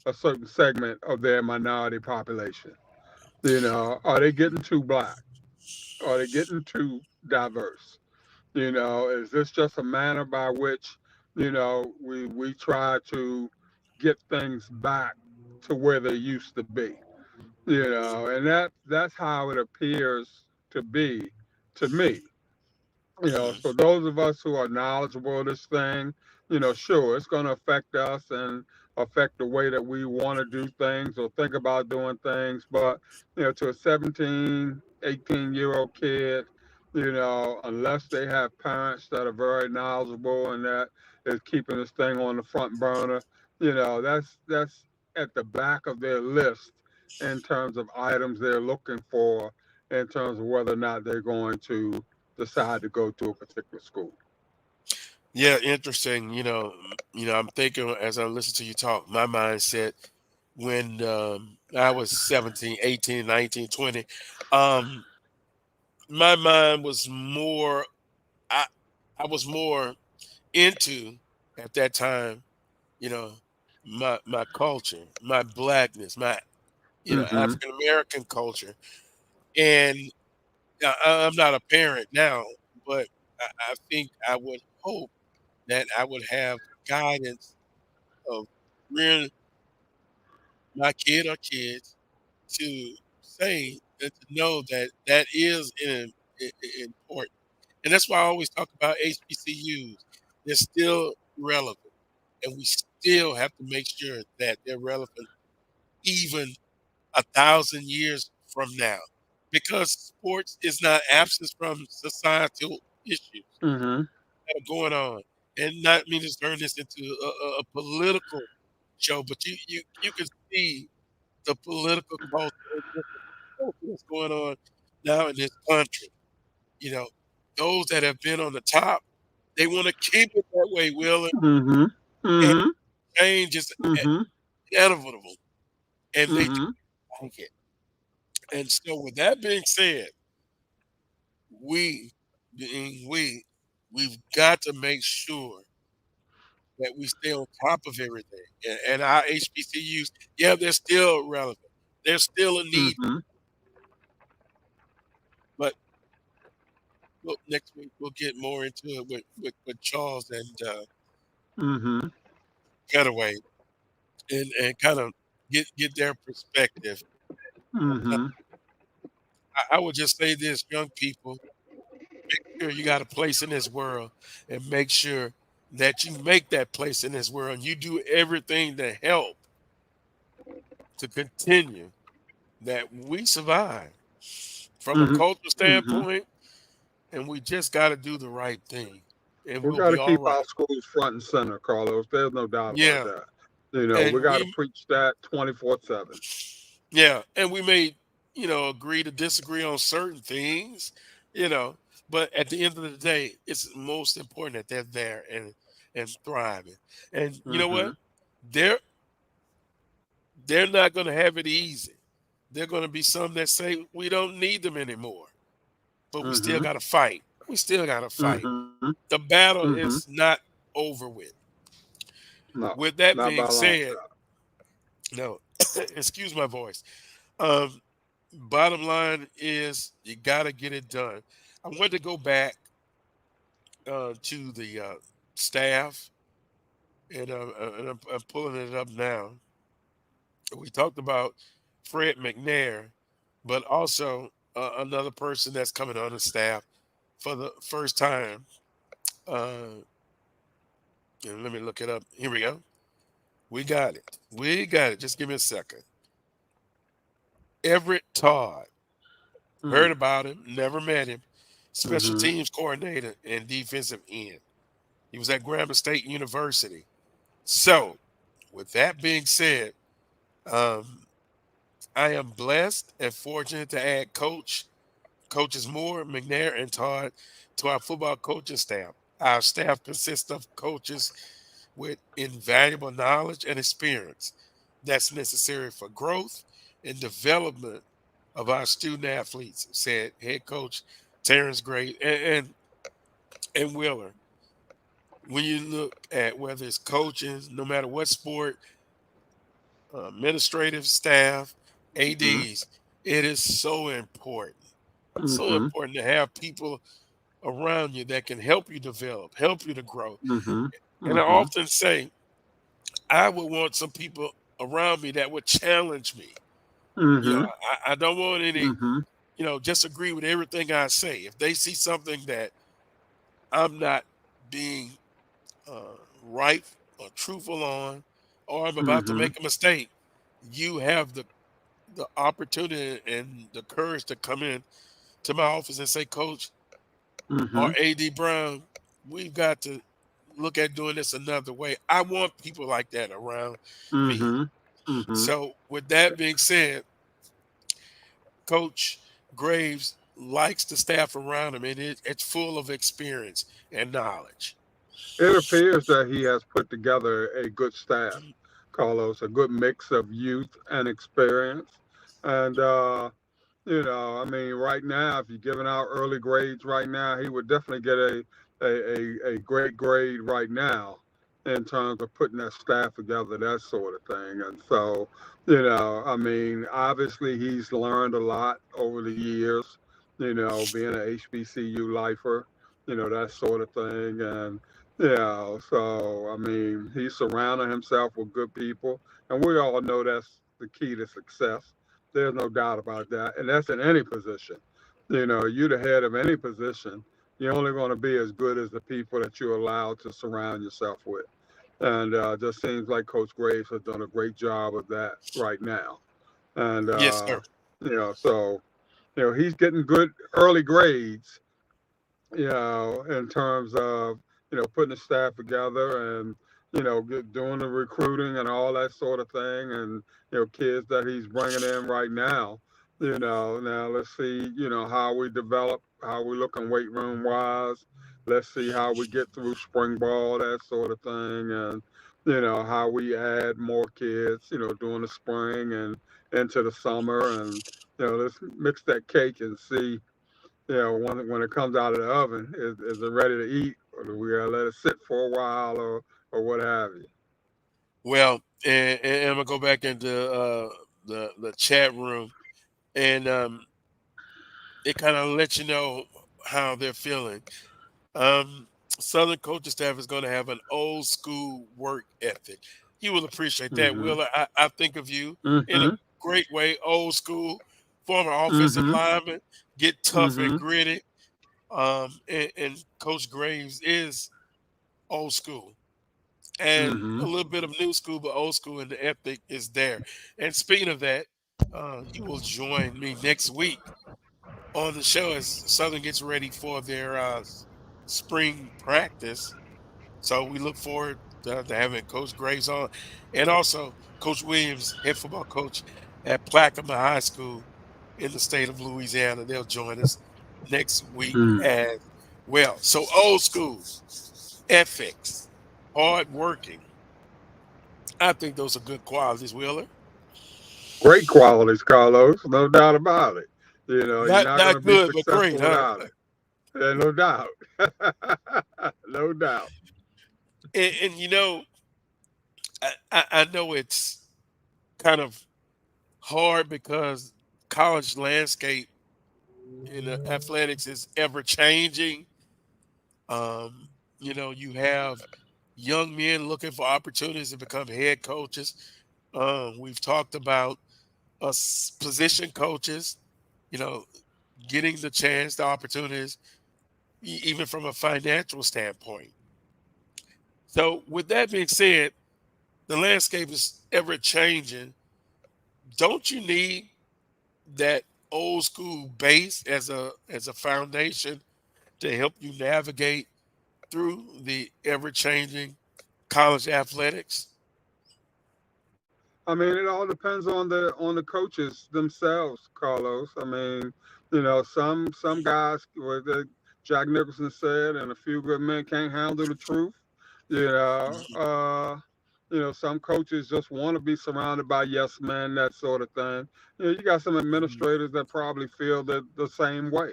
a certain segment of their minority population? Are they getting too black? Are they getting too diverse? Is this just a manner by which, we try to get things back to where they used to be? And that's how it appears to be to me. So those of us who are knowledgeable of this thing, sure, it's going to affect us and affect the way that we want to do things or think about doing things. But, to a 17, 18-year-old kid, unless they have parents that are very knowledgeable and that is keeping this thing on the front burner, that's at the back of their list in terms of items they're looking for in terms of whether or not they're going to decide to go to a particular school. Yeah, interesting. I'm thinking as I listen to you talk, my mindset when I was 17, 18, 19, 20, um, my mind was more, I, I was more into at that time, you know, my culture, my blackness, my, Mm-hmm. African American culture. And I'm not a parent now, but I think I would hope that I would have guidance of rearing my kid or kids to say and to know that that is important. And that's why I always talk about HBCUs. They're still relevant, and we still have to make sure that they're relevant even 1,000 years from now, because sports is not absent from societal issues Mm-hmm. that are going on. And not mean to turn this into a political show, but you can see the political culture and different culture that's going on now in this country. You know, those that have been on the top, they want to keep it that way, Will, Mm-hmm. and Mm-hmm. change is Mm-hmm. inevitable, and they Mm-hmm. don't like it. And so, with that being said, we, being we've got to make sure that we stay on top of everything. And our HBCUs, yeah, they're still relevant. There's still a need, Mm-hmm. but next week we'll get more into it with Charles and Mm-hmm. Getaway and kind of get their perspective. Uh, Mm-hmm. I would just say this, young people, sure you got a place in this world and make sure that you make that place in this world and you do everything to help to continue that we survive from a Mm-hmm. cultural Mm-hmm. standpoint, and we just got to do the right thing, and We we'll got be to all keep right. our schools front and center, Carlos. There's no doubt about Yeah, that. We and got to we preach that 24/7. yeah, and we may agree to disagree on certain things, you know, but at the end of the day, it's most important that they're there and thriving. And you know Mm-hmm. what? They're they're not going to have it easy. They're going to be some that say we don't need them anymore, but we still Mm-hmm. got to fight. We still got to fight. Mm-hmm. The battle Mm-hmm. is not over with. No, With that not being by a long said, shot. no, excuse my voice. Um, Bottom line is you got to get it done. I want to go back to the staff, and I'm pulling it up now. We talked about Fred McNair, but also another person that's coming on the staff for the first time. Uh, and let me look it up. Here we go. We got it. We got it. Just give me a second. Everett Todd. Mm. Heard about him, never met him. Special Mm-hmm. teams coordinator and defensive end. He was at Grambling State University. So, with that being said, um, I am blessed and fortunate to add Coaches Moore, McNair, and Todd to our football coaching staff. Our staff consists of coaches with invaluable knowledge and experience that's necessary for growth and development of our student athletes, said head coach Terrence Gray and Wheeler. When you look at whether it's coaching, no matter what sport, administrative staff, Mm-hmm. ADs, it is so Mm-hmm. important to have people around you that can help you develop, help you to grow. Mm-hmm. And I Mm-hmm. often say, I would want some people around me that would challenge me. Mm-hmm. I don't want any, Mm-hmm. just agree with everything I say. If they see something that I'm not being right or truthful on, or I'm about to Mm-hmm. make a mistake, you have the opportunity and the courage to come in to my office and say, Coach or Mm-hmm. AD Brown, we've got to look at doing this another way. I want people like that around me. Mm-hmm. Mm-hmm. So, with that being said, Coach Graves likes the staff around him, and it's full of experience and knowledge. It appears that he has put together a good staff, Carlos, a good mix of youth and experience. And I mean, right now, if you're giving out early grades right now, he would definitely get a great grade right now in terms of putting that staff together, that sort of thing. And so, I mean, obviously he's learned a lot over the years, being an HBCU lifer, that sort of thing. And, so, I mean, he's surrounding himself with good people. And we all know that's the key to success. There's no doubt about that. And that's in any position. You're the head of any position. You're only going to be as good as the people that you're allowed to surround yourself with. And just seems like Coach Graves has done a great job of that right now. And, Yes, sir. so, he's getting good early grades, in terms of, putting the staff together and, doing the recruiting and all that sort of thing. And, kids that he's bringing in right now, now let's see, how we develop, how we look in weight room wise. Let's see how we get through spring ball, that sort of thing. And, how we add more kids, during the spring and into the summer. And, let's mix that cake and see, when it comes out of the oven, is it ready to eat, or do we gotta let it sit for a while, or what have you? Well, and I'm gonna go back into the chat room, and it kind of lets you know how they're feeling. Um, Southern coaching staff is going to have an old school work ethic. You will appreciate that, Mm-hmm. Willa. I think of you in a Mm-hmm. great way, old school, former offensive Mm-hmm. lineman, get tough and Mm-hmm. gritty. And Coach Graves is old school and a Mm-hmm. little bit of new school, but old school, and the ethic is there. And speaking of that, he will join me next week on the show as Southern gets ready for their spring practice. So we look forward to having Coach Graves on, and also Coach Williams, head football coach at Plaquemine High School in the state of Louisiana. They'll join us next week Mm. as well. So old school, ethics, hard working. I think those are good qualities, Wheeler. Great qualities, Carlos, no doubt about it. You're Not not going to not be good, but great, successful huh? without it. Yeah, no doubt. No doubt. And I know it's kind of hard because college landscape in athletics is ever changing. You have young men looking for opportunities to become head coaches. We've talked about us position coaches, you know, getting the chance, the opportunities, even from a financial standpoint. So, with that being said, the landscape is ever changing. Don't you need that old school base as a foundation to help you navigate through the ever changing college athletics? I mean, it all depends on the coaches themselves, Carlos. I mean, some guys, what Jack Nicholson said, and a few good men can't handle the truth. You know, uh, some coaches just want to be surrounded by yes men, that sort of thing. You got some administrators that probably feel the same way.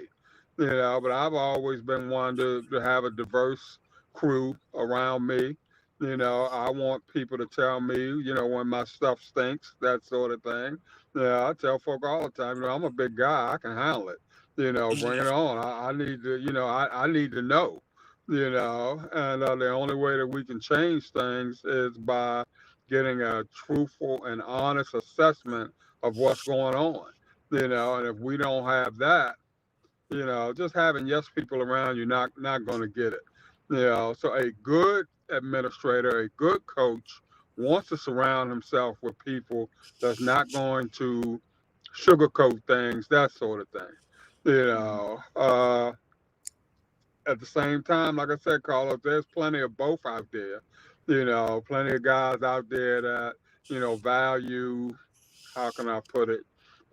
But I've always been one to have a diverse crew around me. I want people to tell me, when my stuff stinks, that sort of thing. Yeah, I tell folk all the time, I'm a big guy, I can handle it. Bring it on. I need to, I need to know, and the only way that we can change things is by getting a truthful and honest assessment of what's going on. And if we don't have that, just having yes people around you not going to get it. So a good administrator, a good coach wants to surround himself with people that's not going to sugarcoat things, that sort of thing. You know, uh, at the same time, like I said, Carlos, there's plenty of both out there. Plenty of guys out there that value, how can I put it?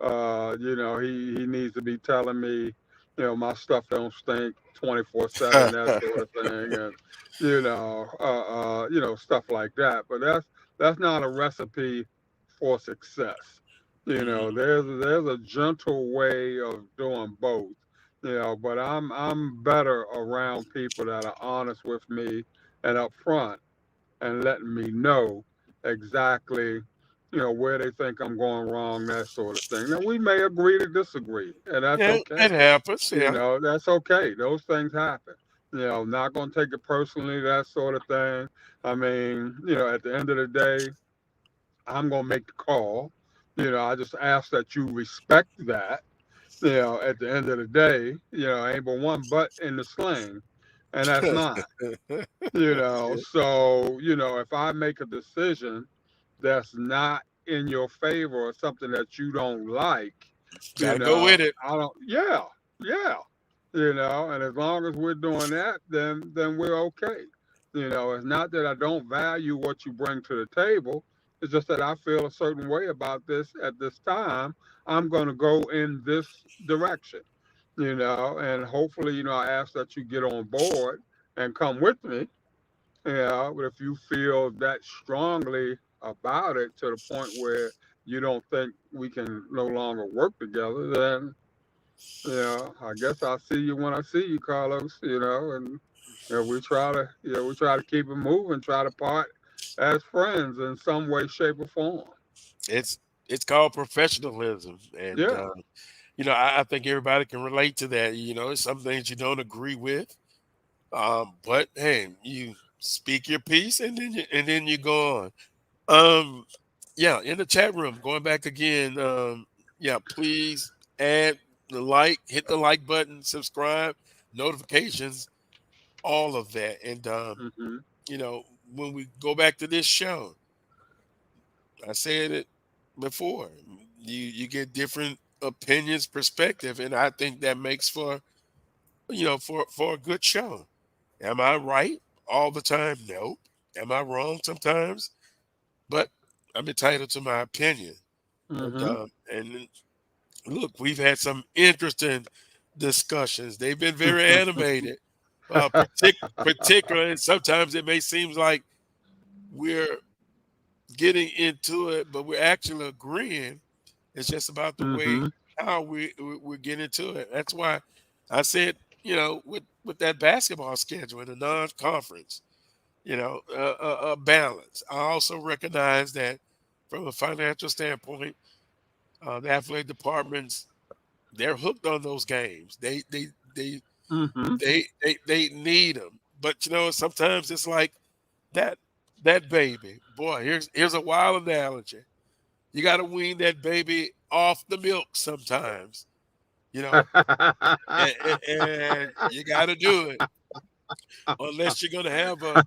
He needs to be telling me, my stuff don't stink 24/7, that sort of thing, and stuff like that. But that's not a recipe for success. There's a gentle way of doing both. But I'm better around people that are honest with me and upfront and letting me know exactly, where they think I'm going wrong, that sort of thing. Now we may agree to disagree, and that's Yeah, okay. it happens. Yeah. That's okay. Those things happen. Not gonna take it personally, that sort of thing. I mean, at the end of the day, I'm gonna make the call. I just ask that you respect that. At the end of the day, ain't but one butt in the sling, and that's mine. So if I make a decision that's not in your favor or something that you don't like, Gotta go with it. I don't. Yeah, yeah. And as long as we're doing that, then we're okay. It's not that I don't value what you bring to the table. It's just that I feel a certain way about this at this time. I'm going to go in this direction. And hopefully, I ask that you get on board and come with me. But if you feel that strongly about it to the point where you don't think we can no longer work together, then I guess I'll see you when I see you, Carlos. And we try to keep it moving, try to part as friends in some way, shape, or form. It's it's called professionalism, and Yeah. I think everybody can relate to that. It's some things you don't agree with, but hey, you speak your piece, and then you go on. Um, yeah, in the chat room, going back again. Yeah, please add hit the like button, subscribe, notifications, all of that, and Hmm. when we go back to this show, I said it before. You get different opinions, perspective, and I think that makes for for a good show. Am I right all the time? No. Am I wrong sometimes? But I'm entitled to my opinion. Hmm. And look, we've had some interesting discussions. They've been very animated, particularly, and sometimes it may seem like we're getting into it, but we're actually agreeing. It's just about the way Hmm. how we get into it. That's why I said, with that basketball schedule in the non-conference, a balance. I also recognize that from a financial standpoint, the athletic departments they're hooked on those games. They Hmm. they need them. But sometimes it's like that that baby. Boy, here's a wild analogy. You got to wean that baby off the milk sometimes, you know, and you got to do it unless you're gonna have a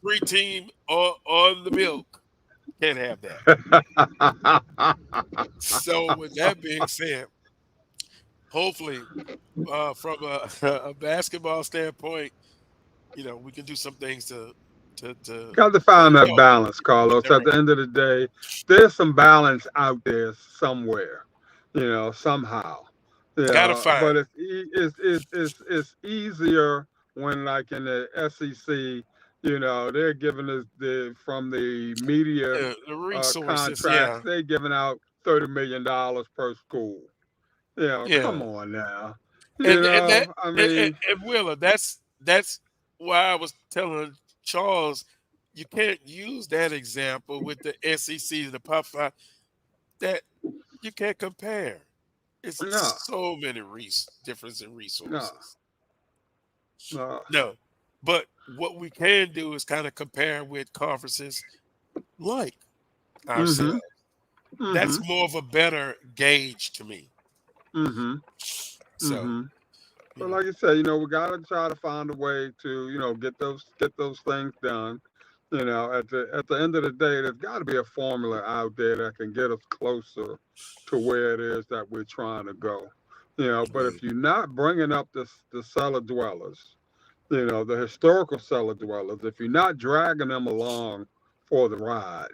preteen on the milk. Can't have that. So with that being said, hopefully, from a, a basketball standpoint, we can do some things Got to find that help balance, with Carlos. that At right. the end of the day, there's some balance out there somewhere, somehow. Gotta Yeah, find but it. it's easier when, like in the SEC, they're giving us from the media The resources, contracts, yeah, they're giving out $30 million per school. Come yeah, on now. and that I mean, and Willa, that's why I was telling Charles, you can't use that example with the SEC, the Pop Five. That you can't compare. It's no, so many difference in no, resources. no. No, but what we can do is kind of compare with conferences like Mm-hmm. ourselves. That's Mm-hmm. more of a better gauge to me. Mm-hmm. So, Mm-hmm. you But know, like I said, we gotta try to find a way to, get those things done. At the end of the day, there's got to be a formula out there that can get us closer to where it is that we're trying to go. But if you're not bringing up the cellar dwellers, the historical cellar dwellers, if you're not dragging them along for the ride,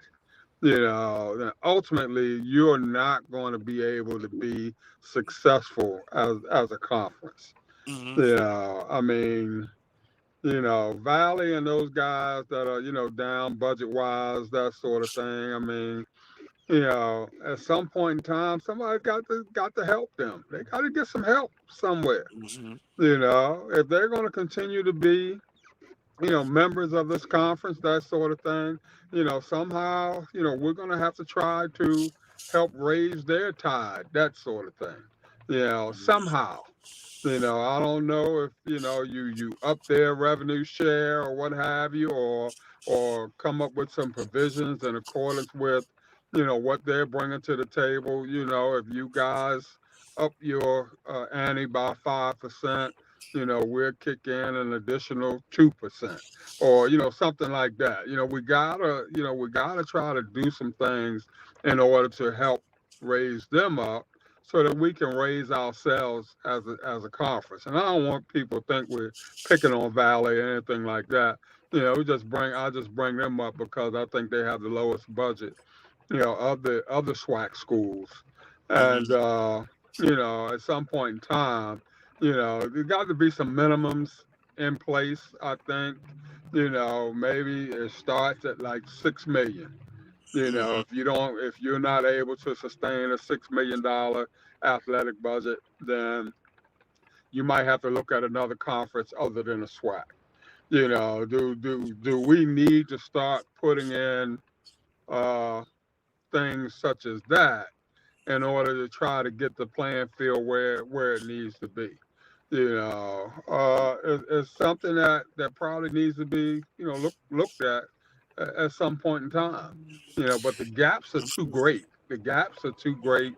then ultimately you're not going to be able to be successful as a conference. hmm Yeah, I mean, Valley and those guys that are, down budget wise, that sort of thing. I mean, at some point in time, somebody got to help them. They got to get some help somewhere. hmm If they're going to continue to be, members of this conference, that sort of thing, somehow, we're going to have to try to help raise their tide, that sort of thing, somehow. I don't know if you up their revenue share or what have you, or come up with some provisions in accordance with what they're bringing to the table. If you guys up your ante by 5%, we'll kick in an additional 2%, or something like that. We gotta try to do some things in order to help raise them up so that we can raise ourselves as a conference. And I don't want people to think we're picking on Valley or anything like that. I just bring them up because I think they have the lowest budget, of the other SWAC schools. And hmm at some point in time, there got to be some minimums in place, I think. Maybe it starts at like 6 million. hmm If you're not able to sustain a $6 million athletic budget, then you might have to look at another conference other than a SWAC. Do we need to start putting in uh, things such as that in order to try to get the playing field where it needs to be? It's something that probably needs to be looked at some point in time. But the gaps are too great. The gaps are too great.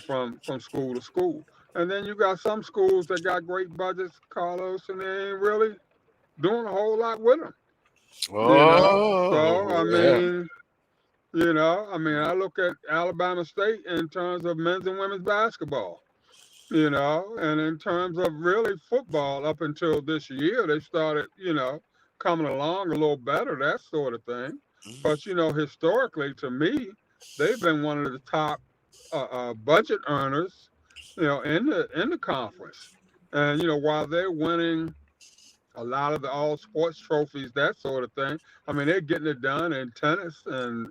From school to school, and then you got some schools that got great budgets, Carlos, and they ain't really doing a whole lot with them. So Oh, yeah. I look at Alabama State in terms of men's and women's basketball. And in terms of really football, up until this year, they started, coming along a little better, that sort of thing. Mhm. But, historically, to me, they've been one of the top budget earners, in the conference. And, while they're winning a lot of the all sports trophies, that sort of thing. I mean, they're getting it done in tennis and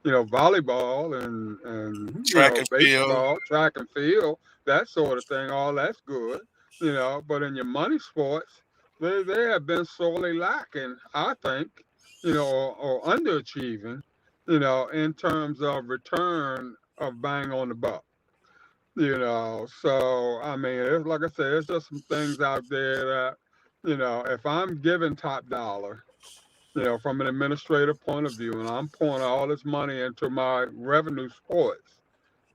volleyball and Track and field. baseball, track and field, that sort of thing. All that's good, But in your money sports, they have been sorely lacking, I think, or underachieving, in terms of return of bang on the buck. So I mean, like I said, it's just some things out there that, if I'm giving top dollar, from an administrative point of view, and I'm pouring all this money into my revenue sports,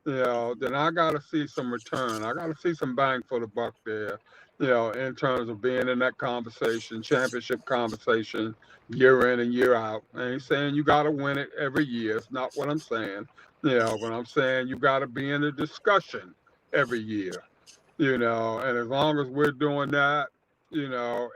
then I got to see some return. I got to see some bang for the buck there, in terms of being in that conversation, championship conversation, year in and year out. I ain't saying you got to win it every year. It's not what I'm saying. But I'm saying you got to be in the discussion every year, and as long as we're doing that,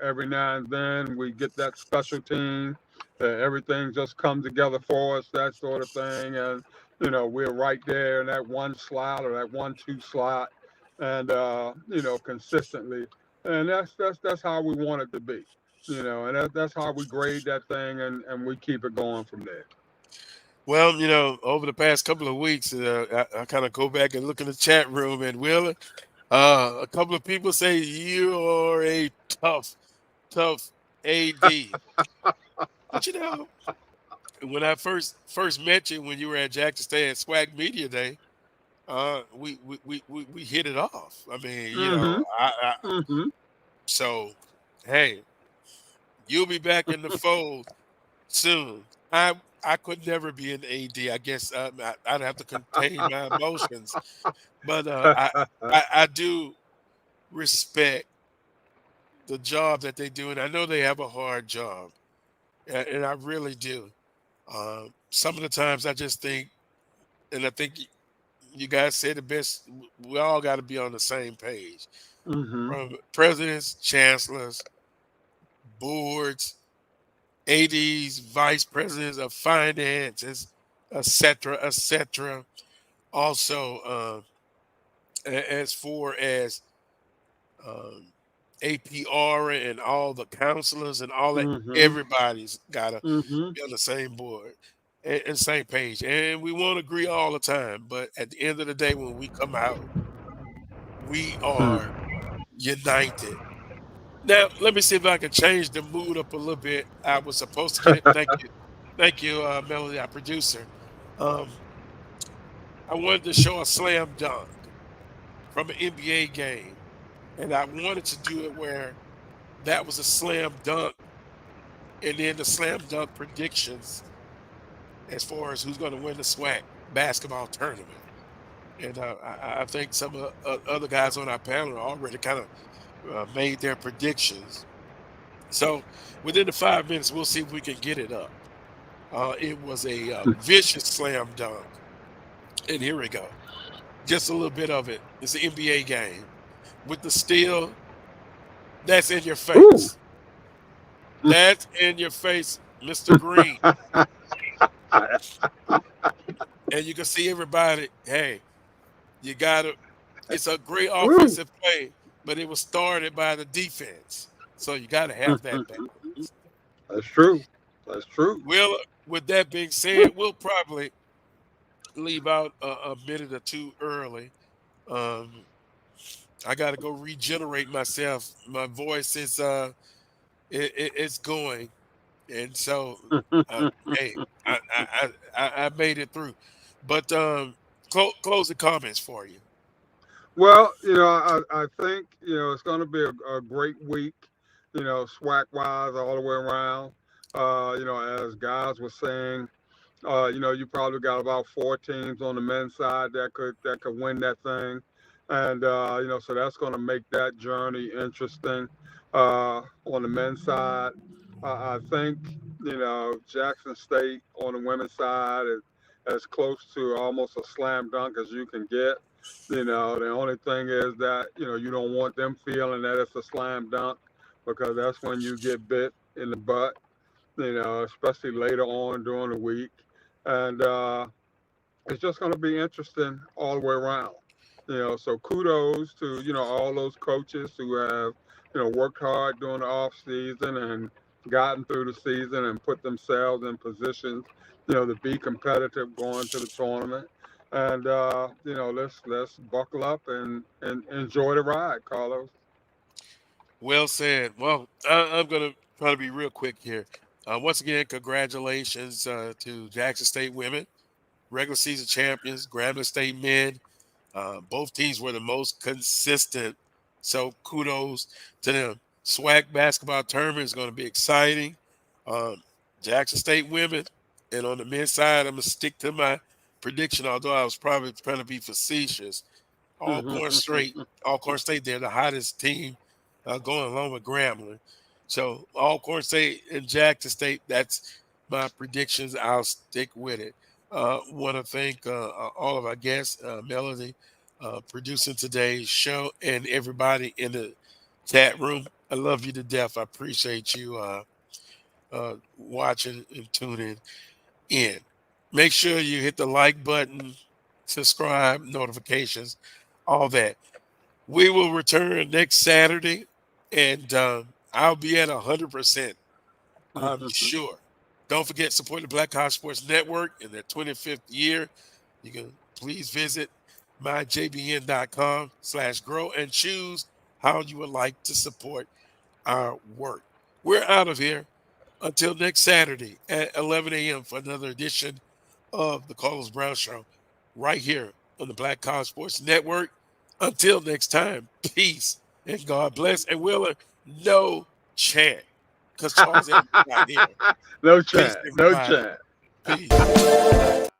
every now and then we get that special team, everything just comes together for us, that sort of thing. And, we're right there in that one slot or that 1-2 slot and, consistently. And that's how we want it to be, and that's how we grade that thing and we keep it going from there. Well, over the past couple of weeks, I kind of go back and look in the chat room, and Will, a couple of people say you are a tough AD. But when I first met you when you were at Jackson State at SWAC Media Day, we hit it off. I mean, Mm-hmm. Mm-hmm. so hey, you'll be back in the fold soon. I could never be an AD. I guess I'd have to contain my emotions, but I do respect the job that they do, and I know they have a hard job, and I really do. Some of the times I just think, and I think you guys said the best. We all got to be on the same page. Mm-hmm. From presidents, chancellors, boards, ADs, vice presidents of finances, etc., etc. Also, as far as um, APR and all the counselors and all that, Mm-hmm. everybody's got to Mm-hmm. be on the same board and same page. And we won't agree all the time, but at the end of the day, when we come out, we are united. Now, let me see if I can change the mood up a little bit. I was supposed to get, thank you, Melody, our producer. Um, I wanted to show a slam dunk from an NBA game, and I wanted to do it where that was a slam dunk, and then the slam dunk predictions as far as who's going to win the SWAC basketball tournament. And I think some of the other guys on our panel already kind of made their predictions. So within the 5 minutes, we'll see if we can get it up. It was a vicious slam dunk. And here we go. Just a little bit of it. It's an NBA game. With the steal, that's in your face. That's in your face, Mr. Green. And you can see everybody, hey, you got to, it's a great offensive play, but it was started by the defense. So you got to have that balance. That's true. That's true. Well, with that being said, we'll probably leave out a minute or two early. I got to go regenerate myself. My voice is it's going, and so hey, I made it through. But closing comments for you. Well, I think, it's going to be a great week, SWAC wise all the way around. As guys were saying, you probably got about 4 teams on the men's side that could win that thing, and so that's going to make that journey interesting. On the men's side, I think Jackson State on the women's side is as close to almost a slam dunk as you can get. The only thing is that you don't want them feeling that it's a slam dunk, because that's when you get bit in the butt. Especially later on during the week. And it's just going to be interesting all the way around. So kudos to, all those coaches who have, worked hard during the off season and gotten through the season and put themselves in positions, to be competitive going to the tournament. And, let's buckle up and enjoy the ride, Carlos. Well said. Well, I'm going to try to be real quick here. Once again, congratulations to Jackson State women, regular season champions, Grambling State men. Both teams were the most consistent, so kudos to them. SWAC basketball tournament is going to be exciting. Jackson State women. And on the men's side, I'm going to stick to my prediction, although I was probably trying to be facetious. Alcorn State, they're the hottest team going along with Grambling. So Alcorn State and Jackson State, that's my predictions. I'll stick with it. Want to thank all of our guests, Melody, producing today's show, and everybody in the chat room. I love you to death. I appreciate you watching and tuning in. Make sure you hit the like button, subscribe, notifications, all that. We will return next Saturday, and I'll be at 100%. I'm sure. Don't forget, support the Black College Sports Network in their 25th year. You can please visit myjbn.com/grow and choose how you would like to support our work. We're out of here until next Saturday at 11 a.m. for another edition of the Carlos Brown Show right here on the Black College Sports Network. Until next time, peace and God bless. And Willer, no chant, because Charles Edwards not here. No Peace, chat. No everybody. chat. Peace.